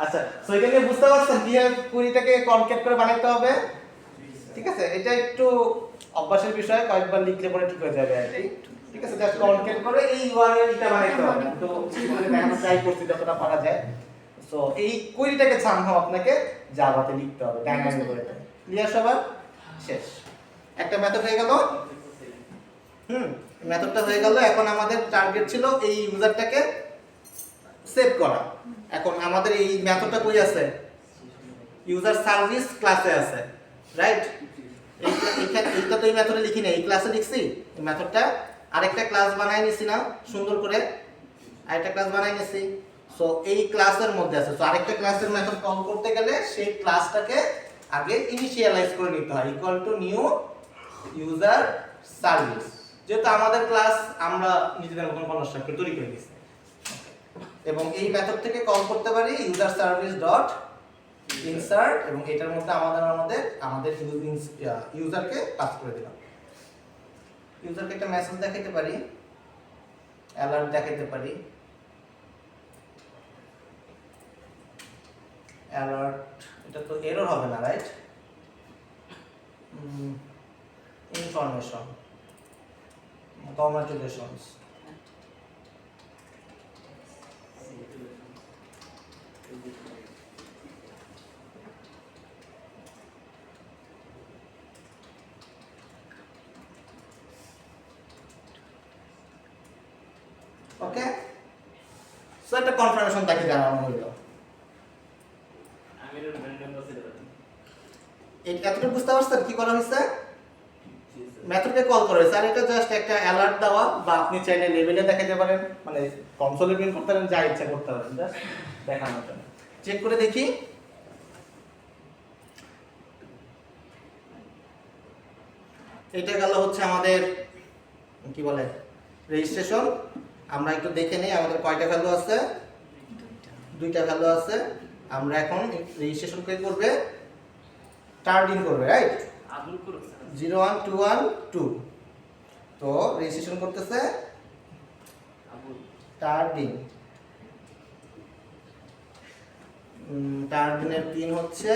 Speaker 1: আচ্ছা, সো এখানে বুঝতে পারছেন কিভাবে কুড়িটাকে কনক্যাট করে বানাইতে হবে? ঠিক আছে, এটা একটু অভ্যাসের বিষয়, কয়েকবার লিখলে পরে ঠিক হয়ে যাবে আর কি। ঠিক আছে, জাস্ট কনক্যাট করে এই ইউআরএলটা বানাইতে হবে। তো সেখানে দেখানো ট্রাই করছি যতটা পারা যায়। সো এই কুড়িটাকে সামহাও আপনাকে জাভাতে লিখতে হবে, ডাইনামিক ওয়েতে। ক্লিয়ার সবার? শেষ। একটা মেথড হয়ে গেল। মেথডটা হয়ে গেল। এখন আমাদের টার্গেট ছিল এই ইউজারটাকে সেভ করা। এখন আমাদের এই মেথডটা কই আছে? ইউজার সার্ভিস ক্লাসে আছে, রাইট? এইটা তো এই মেথডে লিখি না, এই ক্লাসে লিখছি। এই মেথডটা আরেকটা ক্লাস বানাই নিছি না সুন্দর করে, আরেকটা ক্লাস বানাই নিছি। সো এই ক্লাসের মধ্যে আছে। সো আরেকটা ক্লাসের মেথড কল করতে গেলে সেই ক্লাসটাকে আগে ইনিশিয়ালাইজ করে নিতে হয়, equal to new user service. যেহেতু আমাদের ক্লাস আমরা নিজেদের মতন কনস্ট্রাক্টর তৈরি করে দিয়েছি, এবং এই মেথড থেকে কল করতে পারি ইউজার সার্ভিস ডট ইনসার্ট, এবং এটার মধ্যে আমাদের ইউজারকে পাস করে দিলাম। ইউজারকে একটা মেসেজ দেখাতে পারি, অ্যালার্ট দেখাতে পারি। অ্যালার্ট, এটা তো এরর হবে না, right? Information, congratulations. Okay, so একটা কনফার্মেশন তাকে জানানো হলো। এতটুকু বুঝতে পারছেন কি করা হয়েছে? মেথডকে কল করা হয়েছে, আর এটা জাস্ট একটা অ্যালার্ট দেওয়া, বা আপনি চাইলে লেভেলে দেখাতে পারেন, মানে কনসোলে প্রিন্ট করতে পারেন, যা ইচ্ছা করতে পারেন, জাস্ট দেখানোর জন্য। চেক করে দেখি। এটা গেল হচ্ছে আমাদের কি বলে রেজিস্ট্রেশন। আমরা একটু দেখে নেই আমাদের কয়টা ভ্যালু আছে। দুইটা ভ্যালু আছে। আমরা এখন রেজিস্ট্রেশন কে করবে, টার্ড ইন করবে, রাইট? 01212। তো রেজিস্ট্রেশন করতেছে টার্ড ইন। টার্ড ইনের পিন হচ্ছে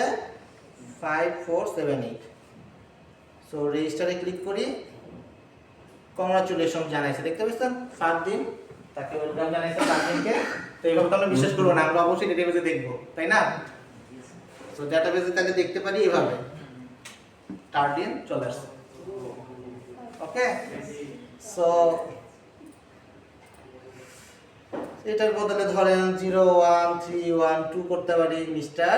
Speaker 1: 5478। সো রেজিস্টারে ক্লিক করি। কংগ্রাচুলেশন জানাইছে, দেখতে পাচ্ছেন? ফারদিন, তাকে ওয়েলকাম জানাইছে ফারদিনকে। তো এইভাবে তো আমরা বিশ্বাস করবো না, আমরা অবশ্যই ডেটাবেজে দেখবো, তাই না? তো ডেটাবেজে তাকে দেখতে পারি এভাবে, টার্ডিন চলে আসছে। ওকে, সো এটার বদলে ধরেন 01312 করতে পারি মিস্টার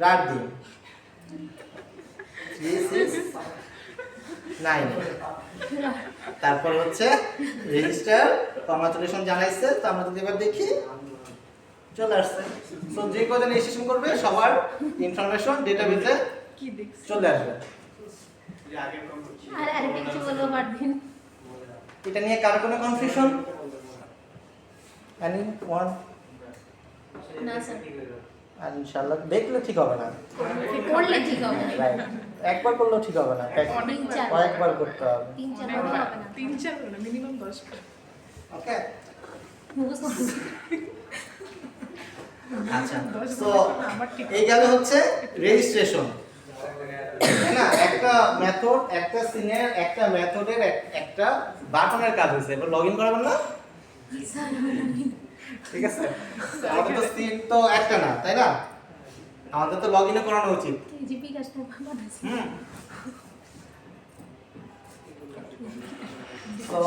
Speaker 1: রারদিন 3669। তারপর হচ্ছে রেজিস্টার, কংগ্রাচুলেশন জানাইছে। তো আমরা যদি এবার দেখি চলে আসছে। সো যে কজন রেজিস্ট্রেশন করবে সবার ইনফরমেশন ডেটাবেজে
Speaker 4: কি দেখছি?
Speaker 1: চলে আসবে।
Speaker 2: আর আরেকটা কিছু বলবো মারদিন।
Speaker 1: এটা নিয়ে কার কোনো কনফিউশন? Any one?
Speaker 2: না স্যার,
Speaker 1: আর ইনশাআল্লাহ দেখলে ঠিক হবে না,
Speaker 2: করলে ঠিক হবে না।
Speaker 1: রাইট? একবার করলেও ঠিক হবে না, কয়েকবার করতে হবে।
Speaker 2: 3-4 হবে না।
Speaker 4: 3-4 না, মিনিমাম 10 বার।
Speaker 1: ওকে,
Speaker 2: মুখস্থ করছি।
Speaker 1: আচ্ছা।
Speaker 4: 10
Speaker 1: সো
Speaker 4: বার আমার ঠিক।
Speaker 1: এই গেল হচ্ছে রেজিস্ট্রেশন, তাই না? একটা মেথড, একটা সিনের, একটা মেথডের একটা বাটনের কাজ হয়েছে। এবার লগইন করাবেন না? ঠিক আছে, আমাদের তো সিন তো একটা না, তাই না? আমাদের তো লগইনও করানো উচিত।
Speaker 2: জিপি কাজটা বানাইছি।
Speaker 1: তো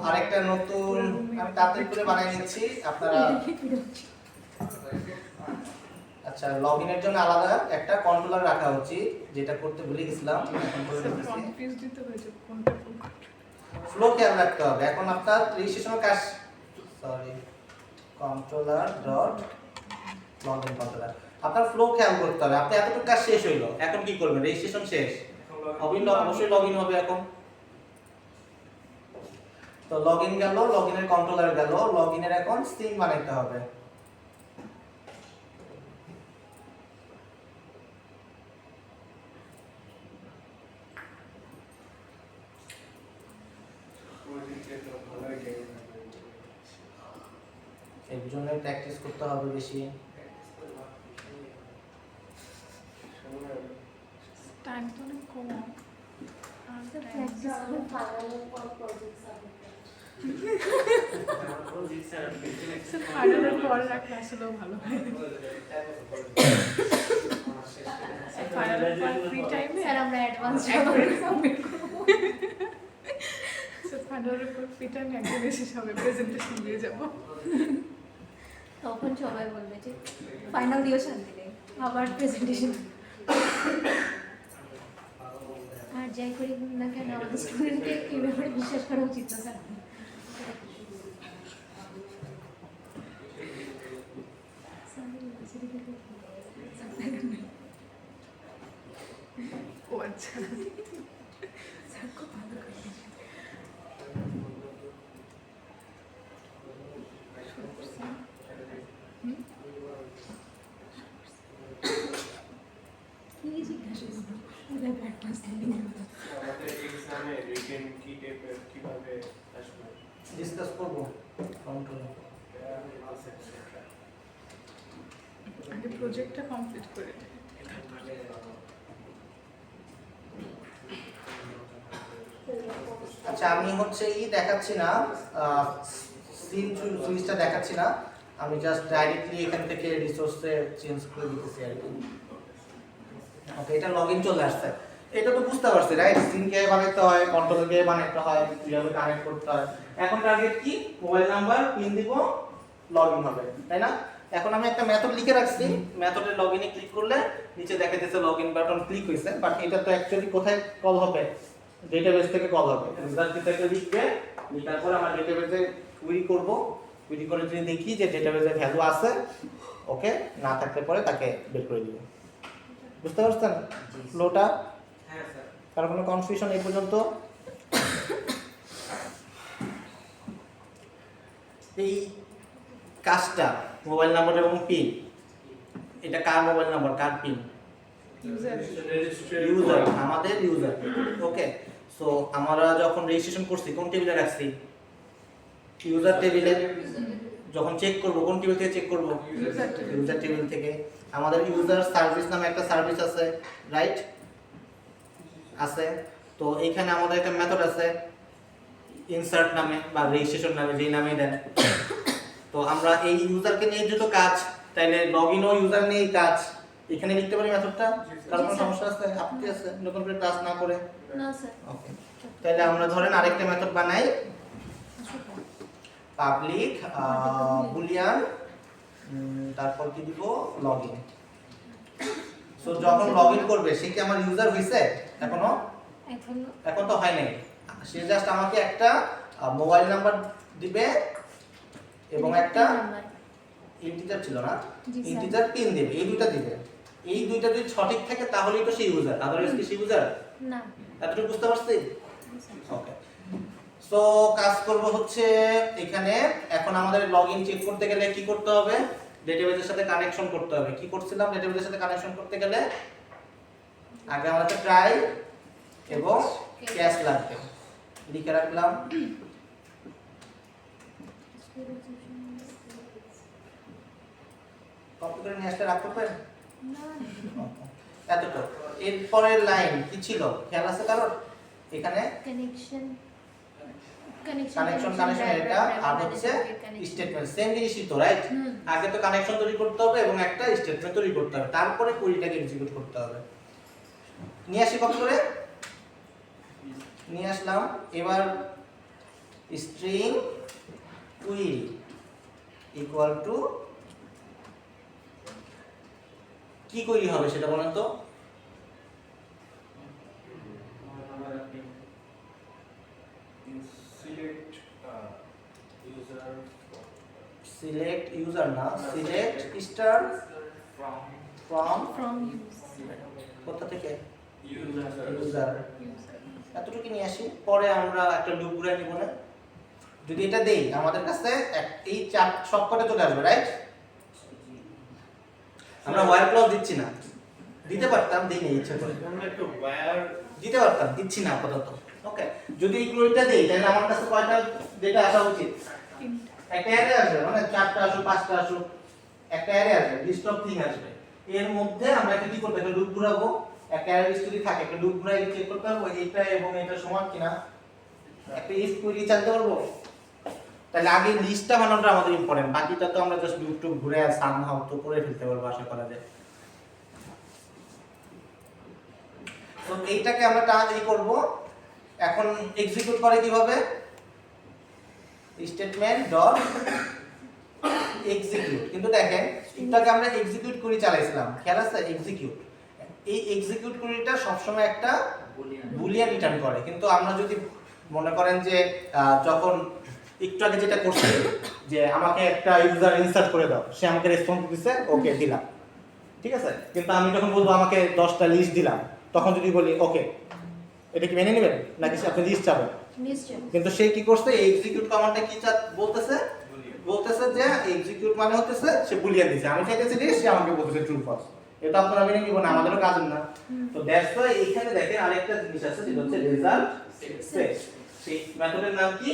Speaker 1: আরেকটা নতুন আমি তাড়াতাড়ি করে বানিয়ে নিচ্ছি আপনারা। আচ্ছা, লগইনের জন্য আলাদা একটা কন্ট্রোলার রাখা উচিত, যেটা করতে ভুলে গেছিলাম, এখন করে দিতেছি।
Speaker 4: কনফিউজ দিতে হয়েছে কোনটা কোন।
Speaker 1: ফ্লো খেয়াল রাখতে হবে। এখন আপনার রেজিস্ট্রেশন কাজ, sorry, controller dot login controller, আপনার ফ্লো খেয়াল করতে হবে। আপনি এতটুকু কাজ শেষ হইলো, এখন কি করবেন? রেজিস্ট্রেশন শেষ, অবশ্যই লগইন হবে এখন। তো লগইন গেল, লগইনের কন্ট্রোলার গেল, লগইনের এখন সিন বানাইতে হবে। এর জন্য প্র্যাকটিস করতে হবে বেশি।
Speaker 4: টাইম তো অনেক কম। আর
Speaker 2: প্র্যাকটিস করে ফাইনালের পর প্রজেক্ট সাবমিট
Speaker 4: ফাইনালের পরে রাখলে আসলেও ভালো হয়। ফাইনালের পর ফ্রি টাইমে
Speaker 2: স্যার আমরা অ্যাডভান্স
Speaker 4: সাবমিট করবো। ফাইনালের পর ফ্রি টাইমে একদিন এসে সবাই প্রেজেন্টেশন দিয়ে যাবো।
Speaker 2: তখন সবাই বলবে যে ফাইনাল দিয়েও শান্তি নেই, আবার প্রেজেন্টেশন। আর যাই করি না কেন আমাদের স্টুডেন্টকে এই ব্যাপারে বিশ্বাস করা উচিত না স্যার।
Speaker 4: ও আচ্ছা, স্যার খুব ভালো করে
Speaker 2: কি জিজ্ঞাসা করবো? অ্যাডভান্স দিন
Speaker 3: আমাদের এক্সামে রিটেন কি টাইপের কিভাবে আসবে
Speaker 1: ডিসকাস করব কন্ট্রোল।
Speaker 4: আগে প্রজেক্টটা কমপ্লিট করে দিই।
Speaker 1: আচ্ছা আমি হচ্ছে দেখাচ্ছি না, সিন সুইচটা দেখাচ্ছি না, আমি জাস্ট ডাইরেক্টলি এখান থেকে রিসোর্সে চেঞ্জ করে দিতেছি আর কি। ওকে, এটা লগইন চলে আসছে, এটা তো বুঝতে পারছি রাইট? সিন কে বানাইতে হয়, কন্ট্রোল কে বানাইতে হয়, কিভাবে কানেক্ট করতে হয়। এখন টার্গেট কি? মোবাইল নাম্বার পিন দিব, লগইন হবে, তাই না? এখন আমি একটা মেথড লিখে রাখছি, মেথডের লগইনে ক্লিক করলে নিচে দেখা যাচ্ছে লগইন বাটন ক্লিক হইছে, বাট এটা তো অ্যাকচুয়ালি কোথায় কল হবে? ডেটাবেস থেকে কল হবে। ইউজার কি থেকে লিখবে, লিখার পর আমার ডেটাবেসে কুইরি করব, কুইরি করে যদি দেখি যে ডেটাবেসে ভ্যালু আছে, ওকে, না থাকলে পরে তাকে বের করে দিব। বুঝতে পারছেন ফ্লোটা?
Speaker 5: হ্যাঁ স্যার।
Speaker 1: কারো কোনো কনফিউশন এই পর্যন্ত? এই কাজটা মোবাইল নাম্বার এবং পিন, এটা কার মোবাইল নাম্বার, কার পিন? ইউজার, আমাদের ইউজার। ওকে, সো আমরা যখন রেজিস্ট্রেশন করছি কোন টেবিলে রাখছি? ইউজার টেবিলে। যখন চেক করব কোন টেবিল থেকে চেক করব? ইউজার টেবিল থেকে। আমাদের ইউজার সার্ভিস নামে একটা সার্ভিস আছে, রাইট? আছে। তো এখানে আমাদের একটা মেথড আছে ইনসার্ট নামে বা রেজিস্ট্রেশন নামে, যেই নামেই দেন। তো আমরা এই ইউজারকে নিয়ে যেহেতু কাজ, তাইলে লগইনও ইউজার নিয়েই কাজ। এখানে লিখতে পারি মেথডটা? কারণ কোনো সমস্যা আছে? আপত্তি আছে নতুন করে ক্লাস না করে?
Speaker 2: না স্যার।
Speaker 1: ওকে, তাহলে আমরা ধরেন আরেকটা মেথড বানাই, পাবলিক বুলিয়ান, তারপর কি দিব? লগইন। সো যখন লগইন করবে সে কি আমার ইউজার হইছে? এখনো এখন তো হয় নাই। সে জাস্ট আমাকে একটা মোবাইল নাম্বার দিবে এবং একটা ইন্টিজার ছিল না, ইন্টিজার পিন দিবে, এই দুইটা দিবে। এই দুইটা যদি সঠিক থাকে তাহলেই তো সে ইউজার, আদারওয়াইজ কি সে ইউজার
Speaker 2: না।
Speaker 1: এতটুকু বুঝতে পারছি? ওকে, সো কাজ করব হচ্ছে এখানে। এখন আমাদের লগইন চেক করতে গেলে কি করতে হবে? ডেটাবেসের সাথে কানেকশন করতে হবে। কি করছিলাম? ডেটাবেসের সাথে কানেকশন করতে গেলে আগে আমাদের ট্রাই এবং ক্যাশ লাগবে, লিখে রাখলাম। কপি করে নিয়ে আসলে রাখতে পারেন? এতটুকু। এরপরের লাইন কি ছিল খেয়াল আছে কারোর? এখানে
Speaker 2: কানেকশন
Speaker 1: এটা আর হচ্ছে স্টেটমেন্ট, সেম জিনিসই তো, রাইট? আগে তো কানেকশন তৈরি করতে হবে এবং একটা স্টেটমেন্ট তৈরি করতে হবে, তারপরে কুইরিটাকে এক্সিকিউট করতে হবে। নিয়ে আসি কত করে? নিয়ে আসলাম। এবার স্ট্রিং কুইরি ইকুয়াল টু কি কুইরি হবে সেটা বলেন তো? সিলেক্ট ইউজার না, সিলেক্ট স্টার ফ্রম কোথা থেকে? ইউজার। এতটুকু নিয়ে আসি, পরে আমরা একটা লুপ ঘুরে নিব না? যদি এটা দেই আমাদের কাছে এই চার সবকটা চলে আসবে, রাইট? আমরা ওয়্যার ক্লজ দিচ্ছি না, দিতে পারতাম, দিই নেই ইচ্ছা করে
Speaker 3: আমরা একটু ওয়্যার
Speaker 1: দিতে পারতাম, দিচ্ছি না আপাতত। ওকে, যদি এই ক্লোরিনটা দেই তাহলে আমার কাছে কয়টা ডেটা আসা উচিত? একটা অ্যারে আসবে, মানে 4টা আসুক 5টা আসুক, একটা অ্যারে আসবে, লিস্ট অফ থিং আসবে। এর মধ্যে আমরা কি করব? একটা লুপ ঘোরাবো। একটা অ্যারে লিস্ট যদি থাকে একটা লুপ ঘুরাই চেক করতে পারবো এটা এবং এটা সমান কিনা। একটা ইফ কোয়েরি চালাতে পারবো। তাহলে আগে লিস্টটা বানানোটা আমাদের ইম্পর্টেন্ট, বাকিটা তো আমরা জাস্ট লুপ টুপ ঘুরে আর সামহাউ তো করে ফেলতে পারবো আশা করা যায়। তো এইটাকে আমরা তাড়াতাড়ি করব। এখন এক্সিকিউট করে কিভাবে? Statement dot execute. কিন্তু দেখেন এটাকে আমরা এক্সিকিউট করে চালাইছিলাম, খেয়াল আছে? এক্সিকিউট, এই এক্সিকিউট করিটা সবসময় একটা বুলিয়ান রিটার্ন করে। কিন্তু আমরা যদি মনে করেন যে যখন একটু আগে যেটা করছি যে আমাকে একটা ইউজার ইনসার্ট করে দাও, সে আমাকে রেসপন্স দিছে ওকে দিলাম, ঠিক আছে? কিন্তু আমি যখন বলবো আমাকে 10টা লিস্ট দিলাম, তখন যদি বলি ওকে, এটা কি মেনে নেবেন নাকি আপনি লিস্ট চাবেন?
Speaker 2: নিশ্চয়।
Speaker 1: কিন্তু সে কি করছে? এক্সিকিউট কমান্ডটা কি বলতেছে? বলতেছে যে এক্সিকিউট মানে হতেছে সে বুলিয়ান দিছে, আমি চাইতেছি লিস্ট, সে আমাকে বলতেছে ট্রু ফলস। এটা আপনারা মেনে নিব না, আমাদেরও কাজ না। তো দ্যাটস ওয়াই এখানে দেখেন আরেকটা জিনিস আছে যেটা হচ্ছে রেজাল্ট সেট। সেই মেথডের নাম কি?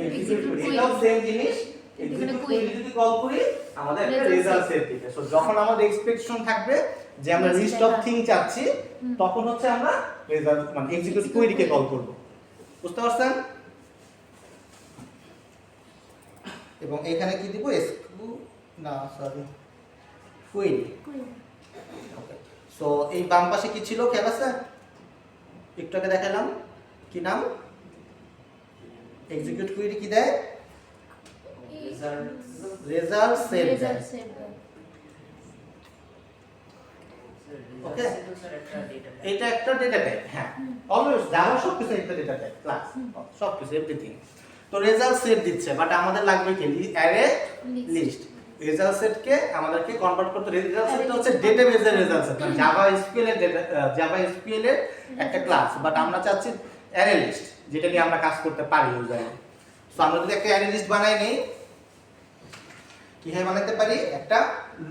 Speaker 1: এক্সিকিউট করি। এটাও সেম জিনিস, এক্সিকিউট করি যদি কল করি আমাদের একটা রেজাল্ট সেট দিবে। সো যখন আমাদের এক্সপেকটেশন থাকবে যে আমরা লিস্ট অফ থিং চাচ্ছি, তখন হচ্ছে আমরা রেজাল্ট মানে এক্সিকিউট কোয়েরিকে কল করব। বুঝতে পারছেন? এবং এখানে কি দিব? কোয়েরি। ওকে, সো এই বাম পাশে কি ছিল খেয়াল আছে? একটু আগে দেখালাম, কি নাম? এক্সিকিউট কোয়েরি কি দেয়? রেজাল্ট সেট দেয়। ওকে, এটা একটা ডেটা টাইপ। হ্যাঁ, অলওয়েজ জাভা সবকিছু একটা ডেটা টাইপ, ক্লাস সবকিছু এভরিথিং। তো রেজাল্ট সেট দিচ্ছে, বাট আমাদের লাগবে কি? Array list. রেজাল্ট সেটকে আমাদেরকে কনভার্ট করতে, রেজাল্ট সেট হচ্ছে ডেটাবেজের রেজাল্ট সেট, মানে জাভা এসকিউএল এর একটা ক্লাস, বাট আমরা চাচ্ছি অ্যারে লিস্ট, যেটা নিয়ে আমরা কাজ করতে পারি ইউজারে। সো আমরা যদি একটা অ্যারে লিস্ট বানাই নেই, কিভাবে বানাতে পারি? একটা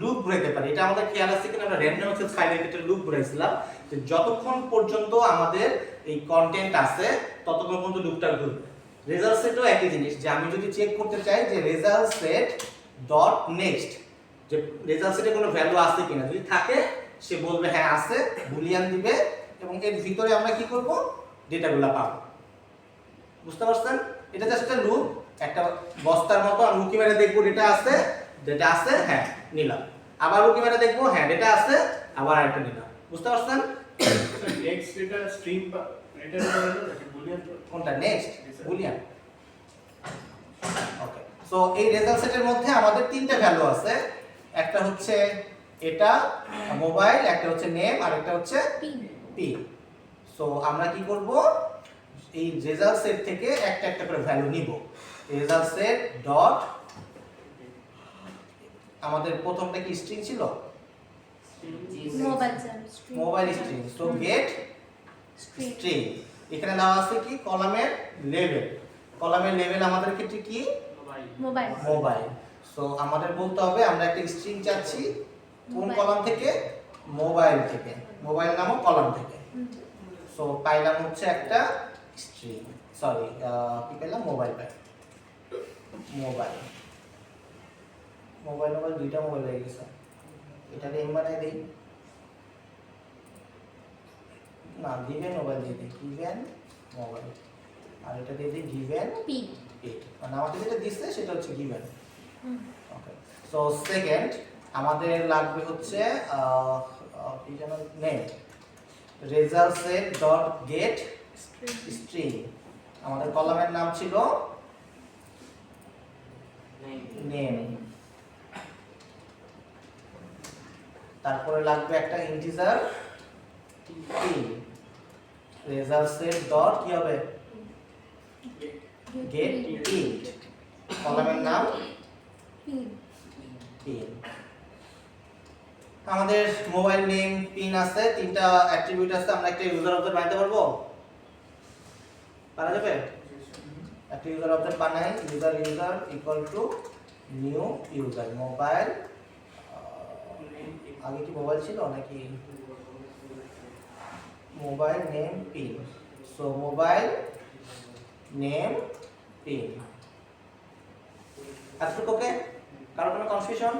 Speaker 1: লুপ ঘুরাইতে পারি। এটা আমাদের খেয়াল আছে কিনা? আমরা র‍্যান্ডম অ্যাক্সেস ফাইলের ক্ষেত্রে লুপ ঘুরাইছিলাম যে যতক্ষণ পর্যন্ত আমাদের এই কন্টেন্ট আছে ততক্ষণ পর্যন্ত লুপটা ঘুরবে। রেজাল্ট সেটও একই জিনিস, যে আমি যদি চেক করতে চাই যে রেজাল্ট সেট ডট নেক্সট, যে রেজাল্ট সেটে কোনো ভ্যালু আছে কিনা, যদি থাকে সে বলবে হ্যাঁ আছে, বুলিয়ান দিবে, এবং এর ভিতরে আমরা কি করব? ডেটাগুলো পাবো। বুঝতে পারছেন? এটা জাস্ট একটা লুপ, একটা বস্তার মতো। আমি উকি মেরে দেখবো ডেটা আছে, ডেটা আছে, হ্যাঁ নিলাম। আবার উকি মেরে দেখবো, হ্যাঁ ডেটা আছে, আবার আরেকটা নিলাম। বুঝতে পারছেন?
Speaker 3: নেক্সট এটা স্ট্রিং বা রিটার্ন করে না নাকি বুলিয়ান?
Speaker 1: কোনটা নেক্সট? বুলিয়ান। ওকে, সো এই রেজাল্ট সেটের মধ্যে আমাদের তিনটা ভ্যালু আছে। একটা হচ্ছে এটা মোবাইল, একটা হচ্ছে নেম, আর একটা হচ্ছে পিন। সো আমরা কি করব? এই রেজাল্ট সেট থেকে একটা একটা করে ভ্যালু নিব। রেজাল্ট সেট ডট, আমাদের প্রথমটা কি স্ট্রিং ছিল? Mobile string. So get string. এখানে দেওয়া আছে কি? কলামের লেভেল। কলামের লেভেল আমাদের ক্ষেত্রে কি? মোবাইল। সো আমাদের বলতে হবে আমরা একটা স্ট্রিং চাচ্ছি কোন কলাম থেকে? মোবাইল থেকে, মোবাইল নামক কলাম থেকে। সো পাইলাম হচ্ছে একটা স্ট্রিং, সরি কি পেলাম? মোবাইল পাই। মোবাইল মোবাইল মোবাইল দুইটা মোবাইল হয়ে গেছে। এটাকে এম বানাই দেই না, গিভেন মোবাইল দিয়ে দিই, গিভেন মোবাইল, আর এটা দিয়ে দিই গিভেন পিন। মানে আমাদের যেটা দিচ্ছে সেটা হচ্ছে গিভেন। ওকে, সো সেকেন্ড আমাদের লাগবে হচ্ছে কি যেন name. Result set dot get string. আমাদের কলামের নাম ছিল নেম। তারপরে লাগবে একটা integer pin. Result set dot কি হবে? Get int. কলামের নাম পিন। আমাদের মোবাইল নেম পিন আছে, তিনটা অ্যাট্রিবিউট আছে। আমরা একটা ইউজার অবজেক্ট বানাতে পারবো? পারা যাবে? একটা ইউজার অবজেক্ট বানাই, user equal two new user mobile, আগে কি মোবাইল ছিল নাকি mobile name pin, so mobile name pin. এতটুকু ওকে? কারো কোনো কনফিউশন?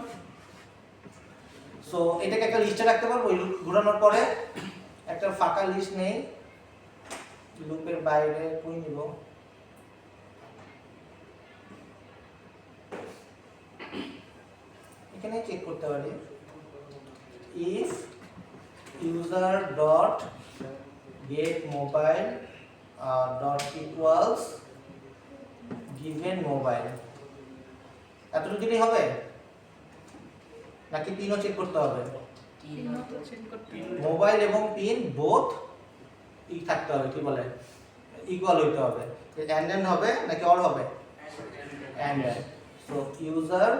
Speaker 1: সো এটাকে একটা লিস্টে রাখতে পারবো, ঘোরানোর পরে একটা ফাঁকা লিস্ট নেই, লুপের বাইরে কই নিব, এখানে চেক করতে পারি if user dot gate mobile dot equals given mobile. এতটুকু দিলেই হবে নাকি পিনও চেক করতে হবে?
Speaker 4: চেক করতে হবে।
Speaker 1: মোবাইল এবং পিন বোথ ই থাকতে হবে, কি বলে ইকুয়াল হইতে হবে। এন্ড হবে নাকি অর হবে? And. So user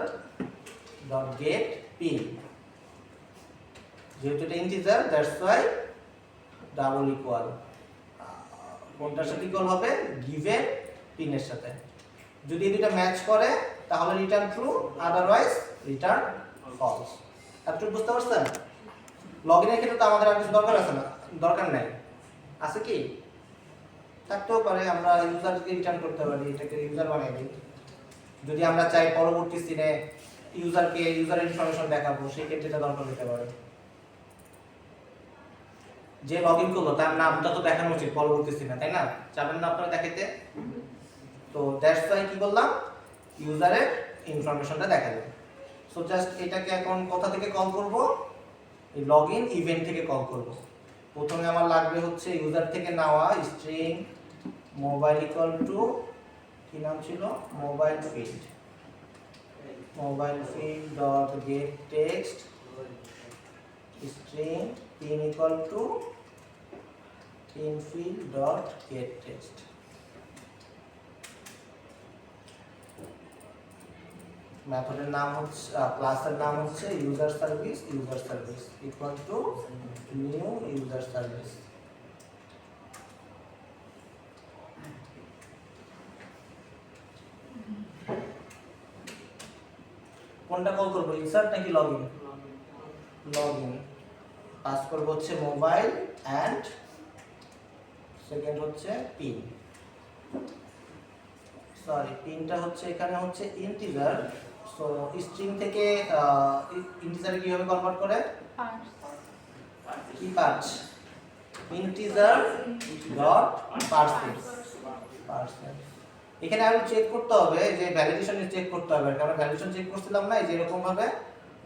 Speaker 1: dot get pin, যেহেতু এটা integer that's why double equal, কোনটার সাথে ইকুয়াল হবে? গিভেন পিনের সাথে। যদি এই দুটো ম্যাচ করে তাহলে return true, otherwise return false. এতটুকু বুঝতে পারছেন? লগইনের ক্ষেত্রে তো আমাদের আর কিছু দরকার আছে না, দরকার নাই, আছে কি? থাকতেও পারে, আমরা ইউজারকে রিটার্ন করতে পারি, এটাকে ইউজার বানিয়ে দিই। যদি আমরা চাই পরবর্তী সিনে ইউজারের ইনফরমেশন দেখাবো, সেই ক্ষেত্রে এটা দরকার হতে পারে। যে লগ ইন করলো তার নামটা তো দেখানো উচিত পরবর্তী সিনে, তাই না? চাবেন না আপনারা দেখাইতে? তো দ্যাটস ওয়াই কি বললাম, ইউজারের ইনফরমেশনটা দেখাবে। সো জাস্ট এটাকে এখন কোথা থেকে কল করব? এই লগইন ইভেন্ট থেকে কল করব। প্রথমে আমার লাগবে হচ্ছে ইউজার থেকে নেওয়া স্ট্রিং মোবাইল ইকুয়াল টু, কি নাম ছিল, mobile field dot gate text string pin equal to pin field dot gate text. মেথডের নাম হচ্ছে, ক্লাসের নাম হচ্ছে user service equal to new user service. কোনটা কল করব, ইনসার্ট নাকি লগইন? লগইন। পাস করব হচ্ছে মোবাইল এন্ড সেকেন্ড হচ্ছে পিন, সরি পিনটা হচ্ছে এখানে হচ্ছে ইন্টিজার। সো স্ট্রিং থেকে ইন্টিজারে কিভাবে কনভার্ট করে? কি পার্স? Integer dot percent. এখানে আরো চেক করতে হবে যে ভ্যালিডেশন চেক করতে হবে, কারণ ভ্যালিডেশন চেক করছিলাম না, যে এরকম ভাবে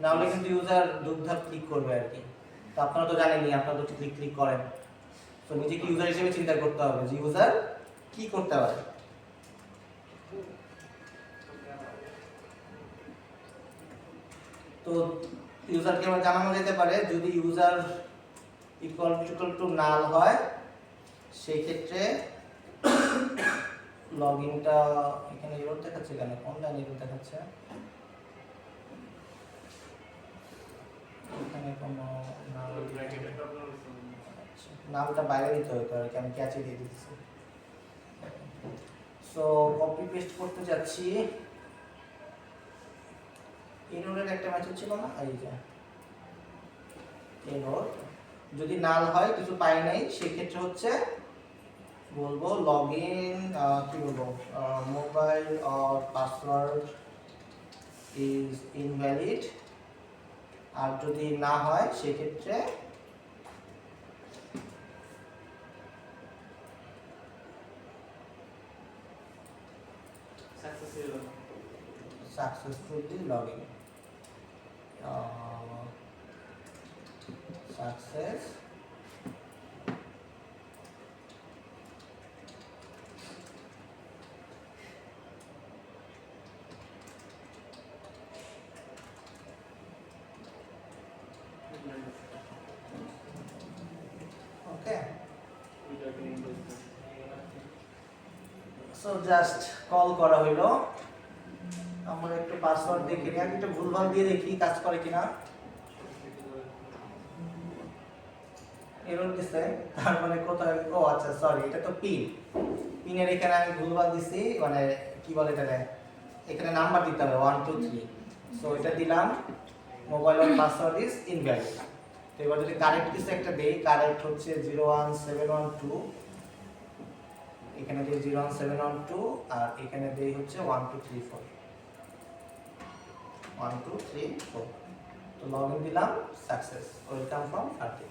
Speaker 1: না হলে কিন্তু ইউজার দুধাপ ক্লিক করবে আর কি। তো আপনারা তো জানেনই, আপনারা তো ক্লিক করেন। তো নিজেকে ইউজার হিসেবে চিন্তা করতে হবে যে ইউজার কি করতে পারে। তো ইউজারকে আবার জানানো যেতে পারে যদি ইউজার ইকুয়াল টু নাল হয়, সেই ক্ষেত্রে লগইনটা এখানে এরর দেখাচ্ছে কেন, কোন লাইনে এরর দেখাচ্ছে? এখানে কোনো নামটা বাইরে দিতে হতো আর কি, আমি ক্যাচে দিয়ে দিচ্ছি। সো কপি পেস্ট করতে যাচ্ছি, এররের একটা মেথড ছিল না, এই যে এরর। যদি নাল হয়, কিছু পাই নাই, সেই ক্ষেত্রে হচ্ছে বলবো লগইন, কি বলবো, mobile or password is invalid. আর যদি না হয় সেক্ষেত্রে successfully login, success okay. So just call করা হলো। আমরা একটু পাসওয়ার্ড দেখে নিই, একটু ভুলভাল দিয়ে দেখি কাজ করে কিনা। এরর দিছে, তার মানে কোথায়, ও আচ্ছা সরি, এটা তো পিন পিনের এখানে আমি ভুলভাল দিছি, মানে কি বলে এটাকে, এখানে নাম্বার দিতে হবে 1 2 3। সো এটা দিলাম মোবাইল আর পাসওয়ার্ড ইজ ইনভ্যালিড। তো এবার যদি কারেক্ট কিছু একটা দেই, কারেক্ট হচ্ছে 01712, এখানে দেই 01712 আর এখানে দেই হচ্ছে 1 2 3 4 1 2 3 4। তো লগইন দিলাম, success, welcome from forty.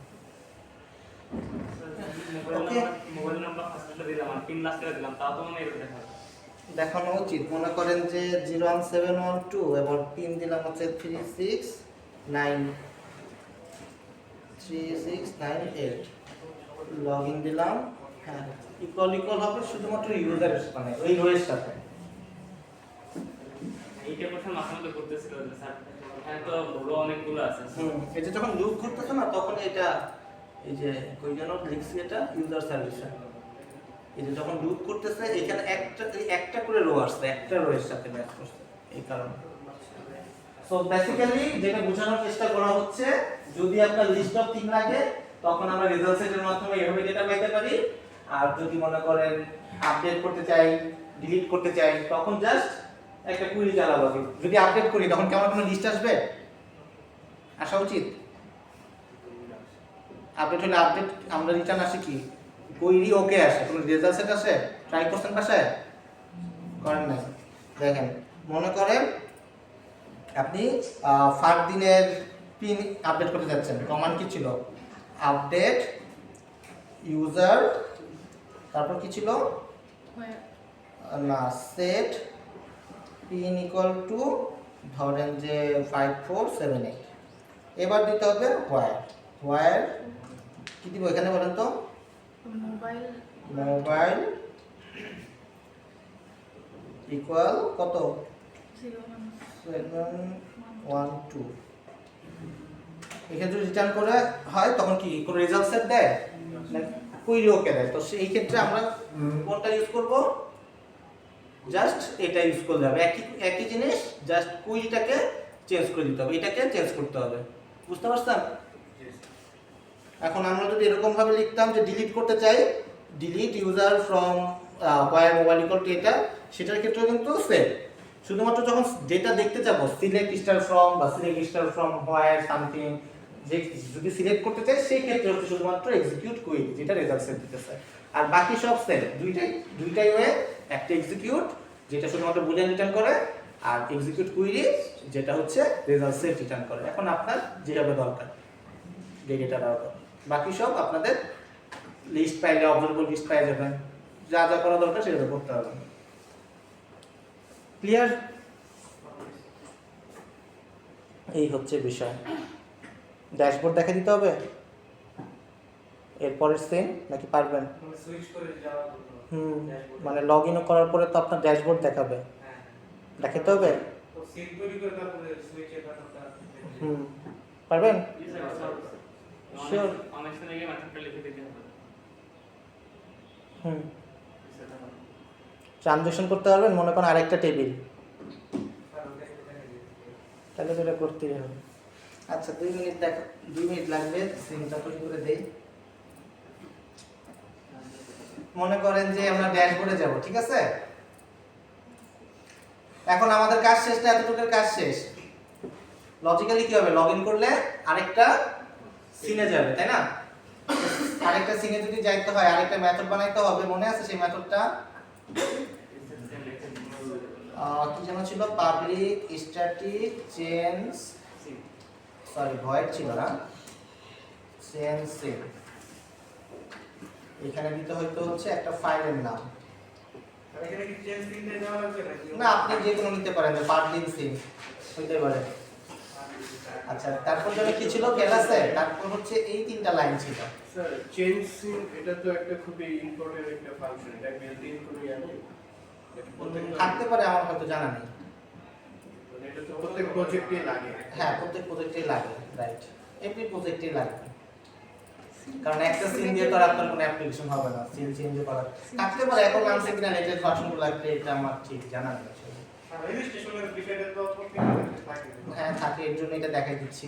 Speaker 6: Mobile number ফার্স্টে দিলাম আর পিন লাস্টে দিলাম, তাও তো মনে এরকম দেখাবে।
Speaker 1: দেখানো উচিত। মনে করেন যে 01712 এবার পিন দিলাম হচ্ছে 3698, লগইন দিলাম। হ্যাঁ, ইকুয়াল হবে শুধুমাত্র ইউজারের মানে ওই রোয়ের সাথে।
Speaker 6: এইটা প্রশ্ন মাঝে মধ্যে করতেছিল যে স্যার এখানে তো রো অনেকগুলো আছে।
Speaker 1: এটা যখন লুপ করতেছে না তখন এটা এই যে কই যেন লিখছি এটা ইউজার সার্ভিস, এই যে যখন লুপ করতেছে এখানে একটা করে রো আসছে, একটা রোয়ের সাথে ম্যাচ করছে, এই কারণে। সো বেসিক্যালি যেটা বোঝানোর চেষ্টা করা হচ্ছে, যদি আপনার লিস্ট অফ থিং লাগে তখন আমরা রেজাল্ট সেটের মাধ্যমে এভাবে ডেটা পেতে পারি। আর যদি মনে করেন আপডেট করতে চাই, ডিলিট করতে চাই, তখন জাস্ট একটা কুইরি চালাবো। যদি আপডেট করি তখন কি আমার কোনো লিস্ট আসবে? আসা উচিত। আপডেট হলে আপডেট আমরা রিটার্ন আসে কি কুইরি ওকে আসে, কোনো রেজাল্ট সেট আসে? ট্রাই করছেন পাশে? করেন নাই। দেখেন, মনে করেন আপনি 5 দিনের পিন আপডেট করতে যাচ্ছেন, কমান্ড কি ছিল? আপডেট ইউজার, তারপর কি ছিল না, সেট পিন ইকুয়াল টু ধরেন যে 5478। এবার দিতে হবে হোয়ার কি দিব এখানে বলেন তো? মোবাইল ইকুয়াল কত? 712। এখানে যদি রিটার্ন করে হয় তখন কি কোনো রেজাল্ট সেট দেয় না কুইরি ওকে দেয়? তো সেই ক্ষেত্রে আমরা কোনটা ইউজ করব? জাস্ট এটা ইউজ করতে হবে। একই জিনিস, জাস্ট কুইরিটাকে চেঞ্জ করে দিতে হবে, এটাকে চেঞ্জ করতে হবে। বুঝতে পারছেন? এখন আমরা যদি এরকম ভাবে লিখতাম যে ডিলিট করতে চাই, delete user from where mobile equal to এটা, সেটার ক্ষেত্রে কিন্তু সেম। শুধুমাত্র যখন ডেটা দেখতে যাবো, সিলেক্ট স্টার ফ্রম বা select star from where something, যে যদি সিলেক্ট করতে চাই সেই ক্ষেত্রে হচ্ছে শুধুমাত্র এক্সিকিউট কুইরি, যেটা রেজাল্ট সেট দিতেছে। আর বাকি সব সেম, দুইটাই ওয়ে। একটা এক্সিকিউট যেটা শুধুমাত্র বুলিয়ান রিটার্ন করে, আর এক্সিকিউট কুইরি যেটা হচ্ছে রেজাল্ট সেট রিটার্ন করে। এখন আপনার যেভাবে দরকার যে ডেটা দরকার, বাকি সব আপনাদের লিস্ট পাইলে অবজারভেবল লিস্ট পাই যাবেন, যা যা করা দরকার সেটা করতে হবে। ক্লিয়ার? এই হচ্ছে বিষয়। ড্যাশবোর্ড দেখা দিতে হবে এরপরের সেম নাকি পারবেন?
Speaker 3: সুইচ করে যাওয়া।
Speaker 1: মানে লগ ইন করার পরে তো আপনার ড্যাশবোর্ড দেখাবে, দেখাতে হবে।
Speaker 3: তো সিট তৈরি করে তারপরে সুইচে বাটনটা।
Speaker 1: পারবেন?
Speaker 6: শিওর কানেকশনে গিয়ে মেথডটা লিখে দিতে হবে।
Speaker 1: ট্রানজ্যাকশন করতে পারবেন, মনে করেন আরেকটা টেবিল, তাহলে তো এটা করতেই হবে। আচ্ছা 2 মিনিট লাগবে, সিমটা তৈরি করে দেই। মনে করেন যে আমরা ড্যাশবোর্ডে যাব, ঠিক আছে? এখন আমাদের কাজ শেষ না, এতটুকুর কাজ শেষ। লজিক্যালি কি হবে? লগইন করলে আরেকটা সিনে যাবে, তাই না? আরেকটা সিনে যদি যাইতে হয় আরেকটা মেথড বানাইতে হবে। মনে আছে সেই মেথডটা? কি যেন ছিল? Public static change, sorry void ছিল না, চেঞ্জ সিন। এখানে দিতে হয়তো হচ্ছে একটা ফাইলের নাম।
Speaker 3: এখানে কি চেঞ্জ দিতে যাওয়া লাগবে নাকি?
Speaker 1: না, আপনি যে কোনো নিতে পারেন, পাবলিক সিন হইতে পারে। আচ্ছা, তারপর যেন কি ছিল খেয়াল আছে? তারপর হচ্ছে এই 3টা লাইন ছিল।
Speaker 3: স্যার চেঞ্জ সিন এটা তো একটা খুবই ইম্পর্টেন্ট একটা ফাংশন, এটা বিল্ট ইন করে জানি।
Speaker 1: থাকতে পারে, আমার হয়তো জানা নেই।
Speaker 3: এটা তো প্রত্যেক প্রজেক্টে লাগে।
Speaker 1: হ্যাঁ, প্রত্যেক প্রজেক্টেই লাগে, রাইট। এভরি প্রজেক্টেই লাগে, কারণ একটা সিন দিয়ে তো আর আপনার কোনো অ্যাপ্লিকেশন হবে না। সিন চেঞ্জ করা থাকতে পারে, এখন নামছে কিনা লেটেস্ট ভার্সনগুলো লাগবে, এটা আমার ঠিক জানা নেই আসলে।
Speaker 3: আর রেজিস্ট্রেশনের বিষয়টা তো প্রত্যেক থাকে।
Speaker 1: হ্যাঁ থাকে, এর জন্য এটা দেখাই দিচ্ছি।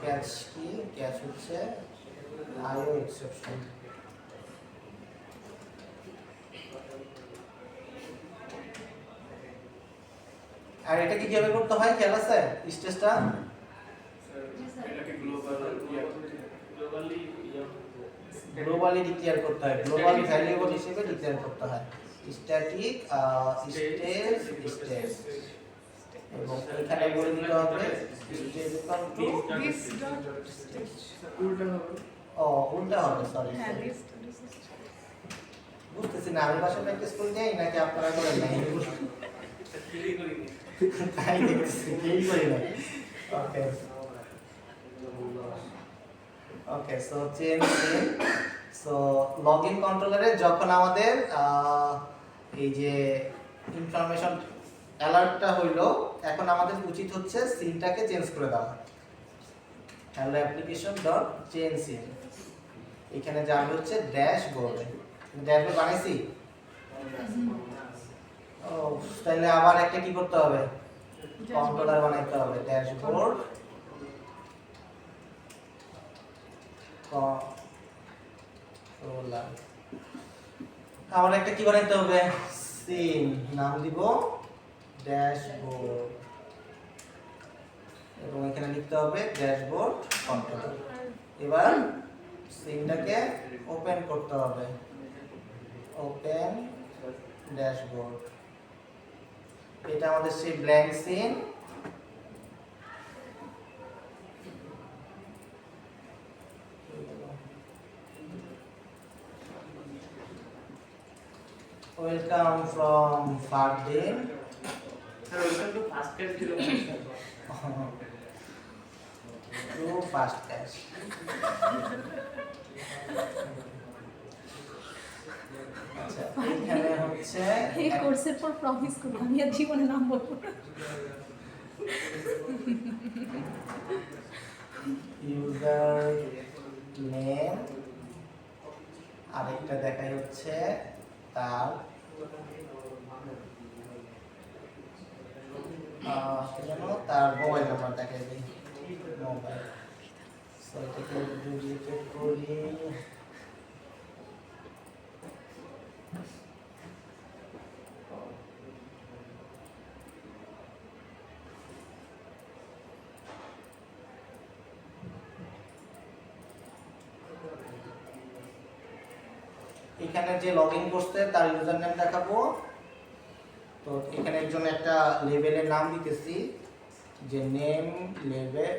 Speaker 1: ক্যাচ কি? ক্যাচ হচ্ছে আইও এক্সেপশন। আর এটা কি কিভাবে করতে হয় খেয়াল আছে স্টেজটা?
Speaker 3: এটাকে গ্লোবাল
Speaker 6: গ্লোবালি
Speaker 1: গ্লোবালি ডিক্লেয়ার করতে হয়, গ্লোবাল ভ্যারিয়েবল হিসেবে ডিক্লেয়ার করতে হয়। স্ট্যাটিক স্টেজ স্টেজ, এবং এখানে বলে দিতে হবে stage equal to
Speaker 4: This dot stage.
Speaker 3: উল্টা হবে
Speaker 1: উল্টা হবে, সরি
Speaker 4: হ্যাঁ, this dot is
Speaker 1: বুঝতেছি না আমি ভাষা প্র্যাকটিস করে যাই নাকি আপনারা করেন নাই
Speaker 6: ফিলি করিনি
Speaker 1: তাই দেখছি কেই করি না। Okay okay so change so login কন্ট্রোলারে যখন আমাদের এই যে ইনফরমেশন অ্যালার্টটা হইলো, এখন আমাদের উচিত হচ্ছে সিনটাকে চেঞ্জ করে দেওয়া। Hello application dot change scene, এখানে যাবে হচ্ছে ড্যাশবোর্ডে। ড্যাশবোর্ড বানাইছি? ও তাহলে আবার একটা কি করতে হবে, কন্ট্রোলার বানাইতে হবে। ড্যাশবোর্ড কন্ট্রোলার, আবার একটা কি বানাইতে হবে, সিন, নাম দিব ড্যাশবোর্ড, এবং এখানে লিখতে হবে ড্যাশবোর্ড কন্ট্রোলার। এবার সিনটাকে ওপেন করতে হবে, ওপেন ড্যাশবোর্ড। এটা আমাদের সেই blank scene. Welcome from Fardin
Speaker 6: sir welcome to first class ছিল
Speaker 1: টু ফার্স্ট ক্লাস। আচ্ছা এখানে হচ্ছে
Speaker 2: এই কোর্সের পর প্রমিস করব আমি আর জীবনে নাম বলবো না।
Speaker 1: ইউজার নেম, আরেকটা দেখাই হচ্ছে তার তার মোবাইল নাম্বার দেখাই দিই, মোবাইল। সো এটাকে ডুপ্লিকেট করি, এখানে যে লগইন করছে তার ইউজার নেম দেখাবো। তো এখানে এর জন্য একটা লেভেলের নাম দিতেছি, যে name level,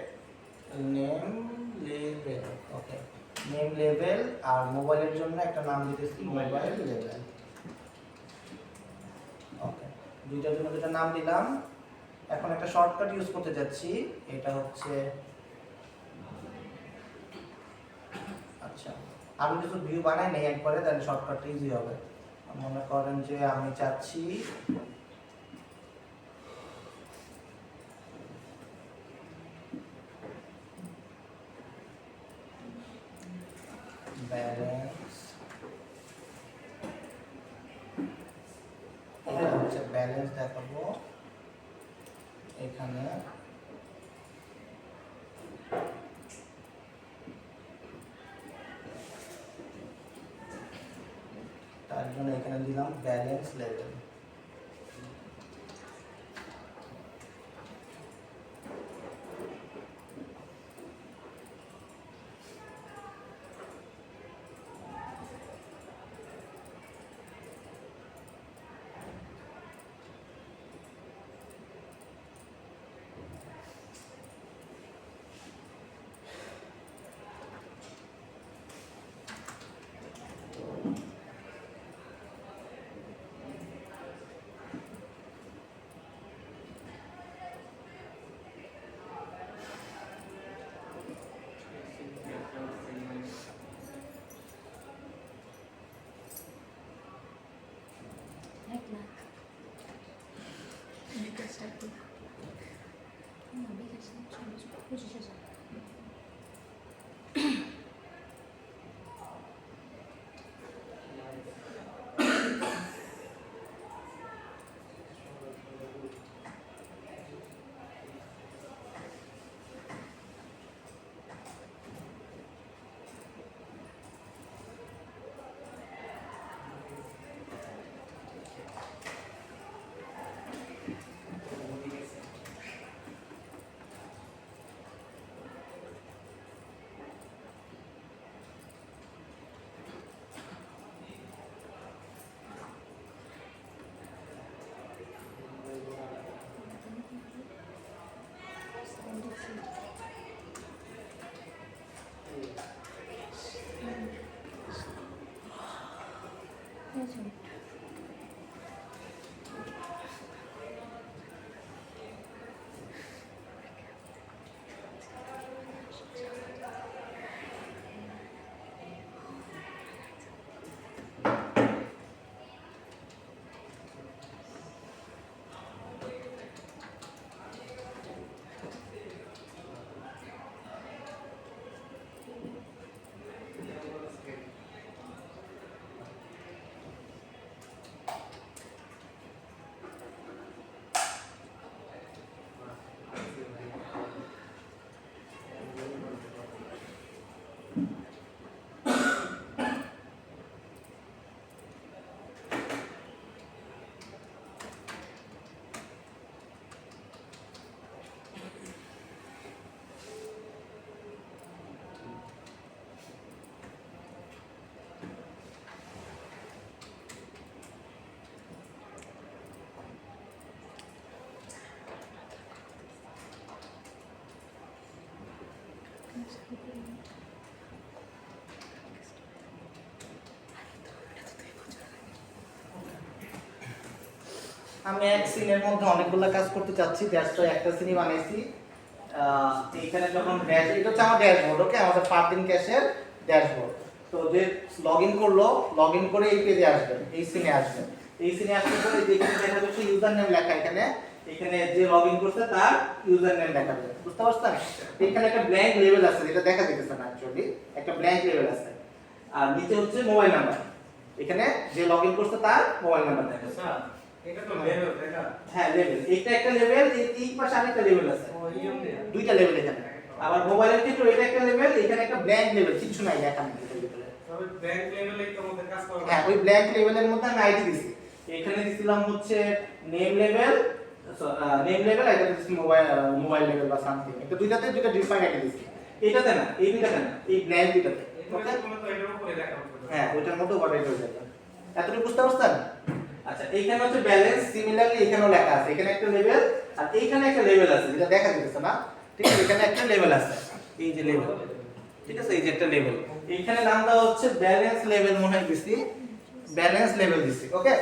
Speaker 1: okay name level, আর মোবাইলের জন্য একটা নাম দিতেছি মোবাইল লেভেল। ওকে দুইটার জন্য দুটো নাম দিলাম। এখন একটা শর্টকাট ইউজ করতে যাচ্ছি, এটা হচ্ছে আচ্ছা আমি কিছু ভিউ বানাই নেই একবারে, তাহলে শর্টকাটটা ইজি হবে। মনে করেন যে আমি চাচ্ছি ব্যালেন্স, এটা হচ্ছে ব্যালেন্স দেখাবো এখানে। তার জন্য এখানে দিলাম ব্যালেন্স লেভেল। আমি এক সিনের মধ্যে অনেকগুলো কাজ করতে চাচ্ছি, দ্যাটস ওয়াই একটা সিনই বানাইছি। এইখানে যখন ড্যাশ, এটা হচ্ছে আমার ড্যাশবোর্ড, ওকে, আমাদের পার্টিং ক্যাশের ড্যাশবোর্ড। তো যে লগইন করলো, লগইন করে এই পেজে আসবেন, এই সিনে আসবেন। এই সিনে আসার পরে যেখানে দেখা যাচ্ছে ইউজার নেম লেখা, এখানে যে লগইন করছে তার ইউজার নেম লেখা যাবে, বুঝতে পারছেন? এখানে একটা ব্ল্যাঙ্ক লেভেল আছে, যেটা দেখা যাচ্ছে না অ্যাকচুয়ালি, একটা ব্ল্যাঙ্ক লেভেল আছে। আর নিচে হচ্ছে মোবাইল নাম্বার, এখানে যে লগইন করছে তার মোবাইল নাম্বার দেখা যাচ্ছে।
Speaker 3: এটা তো লেভেল দেখা।
Speaker 1: হ্যাঁ, লেভেল, এইটা একটা লেভেল, এই পাশে আরেকটা লেভেল আছে, দুইটা লেভেল এখানে। আবার মোবাইলের ক্ষেত্রে এটা একটা লেভেল, এখানে একটা ব্ল্যাঙ্ক লেভেল, কিছু নাই লেখা নেই এটার ভিতরে।
Speaker 3: তবে ব্যাংক লেভেলে তো আমাদের কাজ করা।
Speaker 1: হ্যাঁ, ওই ব্ল্যাঙ্ক লেভেলের মধ্যে আমি আইডি দিছি, এখানে দিছিলাম হচ্ছে নেম লেভেল, এটা দিছি মোবাইল লেভেল বা সামথিং, এটা দুইটাতে দুইটা ডিফাইন আইডি দিছি। এটাতে না, এই দুইটাতে না, এই ব্ল্যাঙ্ক দুইটাতে, ওকে।
Speaker 3: তোমরা তো এটার উপরে লেখা করতে।
Speaker 1: হ্যাঁ, ওইটার মতো ওভাররাইট হয়ে যাবে। এতটুকু বুঝতে পারছেন? আচ্ছা, এইখানে হচ্ছে ব্যালেন্স, সিমিলারলি এখানেও লেখা আছে, এখানে একটা লেভেল আর এইখানে একটা লেভেল আছে, যেটা দেখা যাচ্ছে না, ঠিক আছে? এখানে একটা লেভেল আছে, এই যে লেভেল, ঠিক আছে? এই যে একটা লেভেল, এইখানে নাম দেওয়া হচ্ছে ব্যালেন্স লেভেল, মনে হয় দিছি, ব্যালেন্স লেভেল দিছি, ওকে।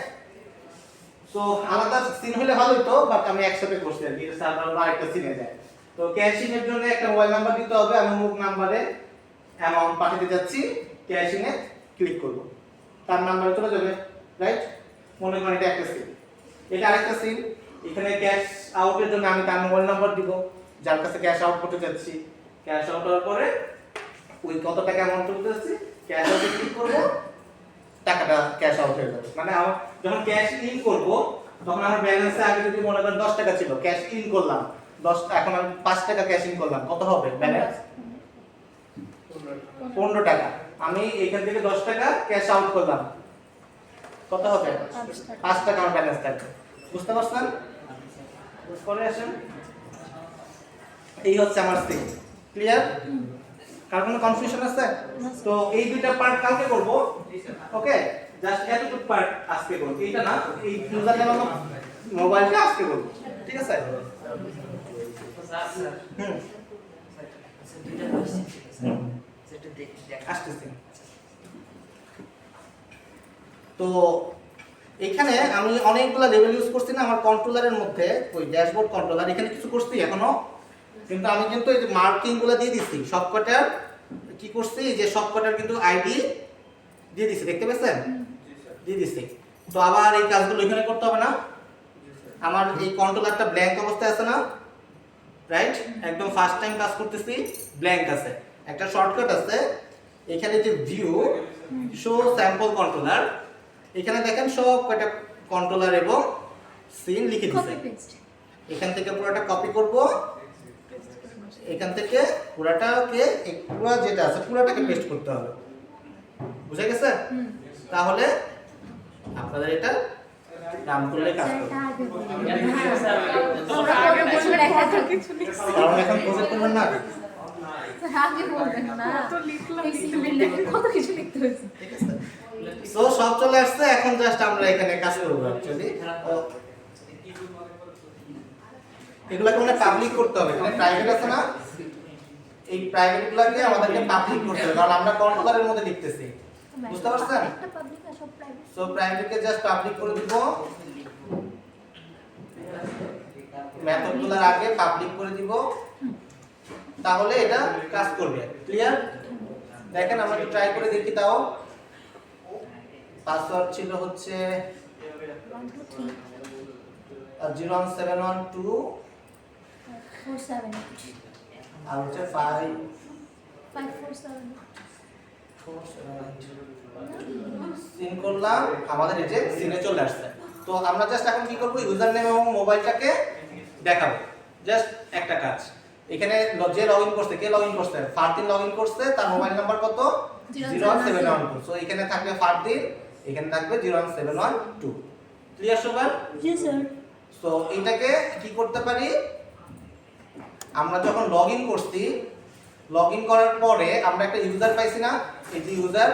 Speaker 1: সো আলাদা সিন হলে ভালোই তো, বাট আমি একসাথে করছি আর কি, এটা সার্ভার আরেকটা সিনে যায়। তো ক্যাশিং এর জন্য একটা মোবাইল নাম্বার দিতে হবে, আমি অমুক নাম্বারে অ্যামাউন্ট পাঠাতে যাচ্ছি, ক্যাশিং এ ক্লিক করব, তার নাম্বারে চলে যাবে, রাইট? মনে করেন এটা একটা সিন, এটা আরেকটা সিন, এখানে ক্যাশ আউটের জন্য আমি তার মোবাইল নাম্বার দিব, যার কাছে ক্যাশ আউট করতে যাচ্ছি। ক্যাশ আউট হওয়ার পরে ওই কত টাকা অ্যামাউন্ট করতে যাচ্ছি, ক্যাশ আউটে ক্লিক করব, টাকাটা ক্যাশ আউট হয়ে যাবে। মানে আমার যখন ক্যাশ ইন করব, তখন আমার ব্যালেন্সে আগে যদি মনে করেন 10 টাকা ছিল, ক্যাশ ইন করলাম 10, এখন আমি 5 টাকা ক্যাশ ইন করলাম, কত হবে ব্যালেন্স? 15 টাকা। আমি এখান থেকে 10 টাকা ক্যাশ আউট করলাম, কত হবে? 5 টাকা আমার ব্যালেন্স থাকবে, বুঝতে পারছেন? পরে আসেন, এই হচ্ছে আমার সিন, ক্লিয়ার? কার কোনো কনফিউশন আছে? তো এই দুইটা পার্ট কালকে করব, ওকে। জাস্ট এতটুকু পার্ট আজকে করব, এইটা না, এই ইউজার নেম এবং মোবাইলটা আজকে করব, ঠিক আছে?
Speaker 5: স্যার
Speaker 1: হুম,
Speaker 5: স্যার দুইটা কোশ্চেন ছিল স্যার, সেটা দেখি
Speaker 1: আসতেছি। তো এখানে আমি অনেকগুলো লেভেল ইউজ করছি না আমার কন্ট্রোলারের মধ্যে, ওই ড্যাশবোর্ড কন্ট্রোলার, এখানে কিছু করছি এখনো, কিন্তু আমি কিন্তু এই যে মার্কিংগুলো দিয়ে দিচ্ছি, সবকটার কি করছি, যে সবকটার কিন্তু আইডি দিয়ে দিচ্ছি, দেখতে পেয়েছেন? দিয়ে দিচ্ছি। তো আবার এই কাজগুলো এখানে করতে হবে না, আমার এই কন্ট্রোলারটা ব্ল্যাঙ্ক অবস্থায় আছে না, রাইট? একদম ফার্স্ট টাইম কাজ করতেছি, ব্ল্যাঙ্ক আছে। একটা শর্টকাট আছে এখানে, যে ভিউ শো স্যাম্পল কন্ট্রোলার, এখানে দেখেন সব কয়টা কন্ট্রোলার এবং সিন লিখে দিয়েছে।
Speaker 2: কপি পেস্ট,
Speaker 1: এখান থেকে পুরোটা কপি করব, এখান থেকে পুরোটাকে পুরো যেটা আছে পুরোটাকে পেস্ট করতে হবে, বুঝা গেছে? তাহলে আপনাদের এটা নাম করলে কাজ করবে।
Speaker 2: সেটা আগে বলবেন।
Speaker 4: তোমরা আগে বললে
Speaker 2: দেখা
Speaker 4: কত
Speaker 2: যাবে।
Speaker 4: কিছু লিখছি।
Speaker 1: কারণ এখন প্রজেক্ট করবেন না,
Speaker 2: আগে বলবেন না,
Speaker 4: কত লিখলাম,
Speaker 2: এই সিভিলে কত কিছু লিখতে হয়েছে।
Speaker 1: ঠিক আছে? সো সব চলে আসছে, এখন জাস্ট আমরা এখানে কাজ করব অ্যাকচুয়ালি। এগুলাকে মানে পাবলিক করতে হবে, এখানে প্রাইভেট আছে না, এই প্রাইভেটগুলোকে আমাদেরকে পাবলিক করতে হবে, কারণ আমরা কন্ট্রোলারের মধ্যে লিখতেছি, বুঝতে পারছেন?
Speaker 2: একটা পাবলিক আর সব প্রাইভেট।
Speaker 1: সো প্রাইভেটকে জাস্ট পাবলিক করে দিব, মেথডগুলোর আগে পাবলিক করে দিব, তাহলে এটা কাজ করবে, ক্লিয়ার? দেখেন আমরা একটু ট্রাই করে দেখি। তাও পাসওয়ার্ড ছিল হচ্ছে 01712
Speaker 2: 478
Speaker 1: আর হচ্ছে 5478।
Speaker 2: 547
Speaker 1: সিন করলাম, আমাদের এই যে সিনে চলে আসছে। তো আমরা জাস্ট এখন কি করব, ইউজার নেম এবং মোবাইলটাকে দেখাবো। জাস্ট একটা কাজ, এখানে যে লগইন করছে, কে লগইন করছে? ফারদিন লগইন করছে, তার মোবাইল নাম্বার কত? 01712। সো এখানে থাকবে ফারদিন, এখানে থাকবে 01712। ক্লিয়ার সবার?
Speaker 2: জি স্যার।
Speaker 1: সো এটাকে কি করতে পারি, আমরা যখন লগইন করছি, লগইন করার পরে আমরা একটা ইউজার পাইছি না, এই যে ইউজার,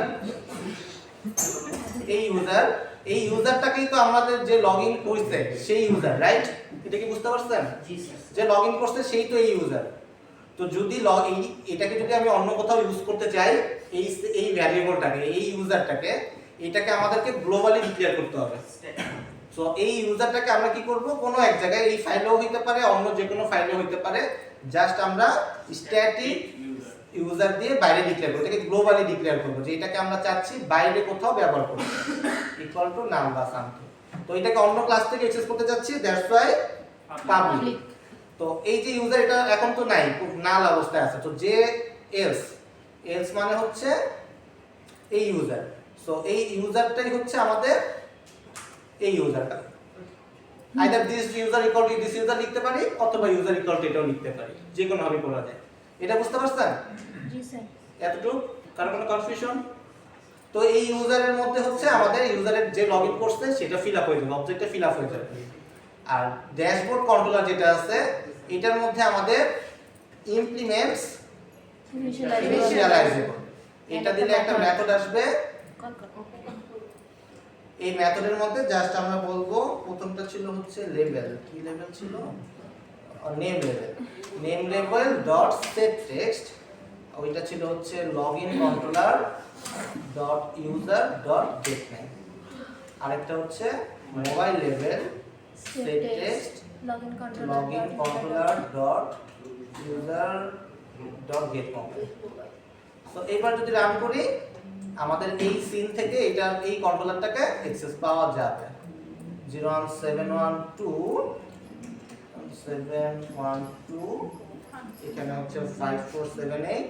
Speaker 1: এই ইউজারটাকেই তো আমাদের যে লগইন করছে সেই ইউজার, রাইট? এটা কি বুঝতে পারছেন?
Speaker 5: জি স্যার।
Speaker 1: যে লগইন করছে সেই তো এই ইউজার। তো যদি এটাকে যদি আমি অন্য কোথাও ইউজ করতে চাই, এই ভ্যারিয়েবলটাকে, এই ইউজারটাকে, এটাকে আমাদেরকে গ্লোবালি ডিক্লেয়ার করতে হবে। সো এই ইউজারটাকে আমরা কি করব, কোনো এক জায়গায় এই ফাইলেও হইতে পারে, অন্য যে কোনো ফাইলেও হইতে পারে, জাস্ট আমরা স্ট্যাটিক ইউজার দিয়ে বাইরে ডিক্লেয়ার করব, এটাকে গ্লোবালি ডিক্লেয়ার করব যে এটাকে আমরা চাচ্ছি বাইরে কোথাও ব্যবহার করব, ইকুয়াল টু নাল বা সামথিং। তো এটাকে অন্য ক্লাস থেকে অ্যাক্সেস করতে যাচ্ছি, দ্যাটস ওয়াই পাবলিক। তো এই যে ইউজার, এটা এখন তো নাই, খুব নাল অবস্থায় আছে। তো যে এলস মানে হচ্ছে এই ইউজার। সো এই ইউজারটাই হচ্ছে আমাদের এই ইউজারটা। Either this user equal to this user লিখতে পারি, অথবা ইউজার ইকুয়াল টু এটাও লিখতে পারি, যে কোনো ভাবে করা যায়। এটা বুঝতে পারছেন
Speaker 2: জি স্যার।
Speaker 1: এতটুকু? কারণ কোনো কনফিউশন? তো এই ইউজারের মধ্যে হচ্ছে আমাদের ইউজারের যে লগইন করছে সেটা ফিল আপ হয়ে যাবে, অবজেক্টটা ফিল আপ হয়ে যাবে। আর ড্যাশবোর্ড কন্ট্রোলার যেটা আছে, এটার মধ্যে আমাদের ইমপ্লিমেন্টস ইনিশিয়ালাইজেবল, এটা দিলে একটা মেথড আসবে। এই মেথডের মধ্যে জাস্ট আমরা বলবো, প্রথমটা ছিল হচ্ছে লেভেল, কি লেভেল ছিল, name level, name level dot set text, ওইটা ছিল হচ্ছে login controller dot user dot get name, আরেকটা হচ্ছে mobile level set text
Speaker 2: login
Speaker 1: controller dot user dot gate mobile. So এবার যদি রান করি, আমাদের এই সিন থেকে এটা এই কন্ট্রোলারটাকে অ্যাক্সেস পাওয়া যাবে। 01712 এখানে হচ্ছে 5478,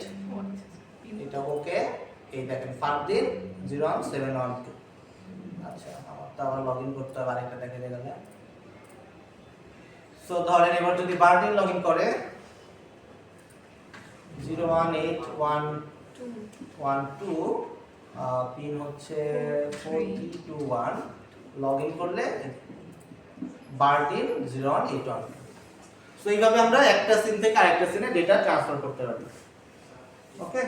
Speaker 1: এটা ওকে। এই দেখেন ফারদিন 01712। আচ্ছা, আমার তো আবার লগইন করতে হবে, আরেকটা দেখে গেল। সো ধরেন এবার যদি বারদিন লগইন করে 01812, পিন হচ্ছে 421, লগইন করলে বারদিন 0181। সো এইভাবে আমরা একটা সিন থেকে আরেকটা সিনে ডেটা ট্রান্সফার করতে পারি। ওকে,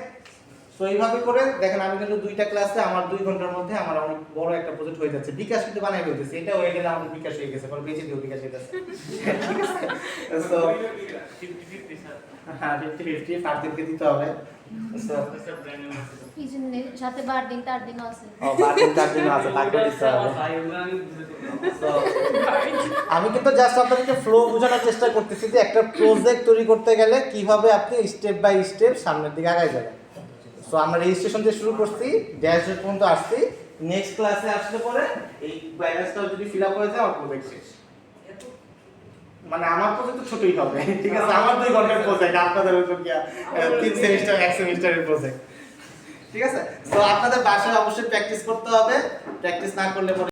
Speaker 1: সো এইভাবে করে দেখেন, আমি কিন্তু দুইটা ক্লাসে আমার 2 ঘন্টার মধ্যে আমার অনেক বড় একটা প্রজেক্ট হয়ে যাচ্ছে। বিকাশ কিন্তু বানাই ফেলতেছে, এটা হয়ে গেলে আমাদের বিকাশ হয়ে গেছে, পরে বেঁচে দিও বিকাশ হয়ে গেছে। So
Speaker 6: 50-50 sir.
Speaker 1: হ্যাঁ, 50-50 ফারদিনকে দিতে হবে। সো
Speaker 6: স্যার ব্র্যান্ড নিউ আছে।
Speaker 2: এই জন্য সাথে বার দিন তার দিনও আছে।
Speaker 1: বারদিন তার দিন আছে, তাকে দিতে হবে। So, আমি কিন্তু জাস্ট আপনাদেরকে ফ্লো বোঝানোর চেষ্টা করতেছি যে একটা প্রজেক্ট তৈরি করতে গেলে কিভাবে আপনি স্টেপ বাই স্টেপ সামনের দিকে আগায় যাবেন। সো আমরা রেজিস্ট্রেশন দিয়ে শুরু করছি, ড্যাশবোর্ড পর্যন্ত আসছি। নেক্সট ক্লাসে আসলে পরে এই ব্যালেন্সটা যদি ফিল আপ হয়ে যায়, আমার প্রজেক্ট শেষ। মানে আমার প্রজেক্ট তো ছোটই হবে, ঠিক আছে? আমার 2 ঘন্টার প্রজেক্ট, আপনাদের হয়তো কি 3 সেমিস্টার 1 সেমিস্টারের প্রজেক্ট, ঠিক আছে? সো আপনাদের বাসায় অবশ্যই প্র্যাকটিস করতে হবে, প্র্যাকটিস না করলে পরে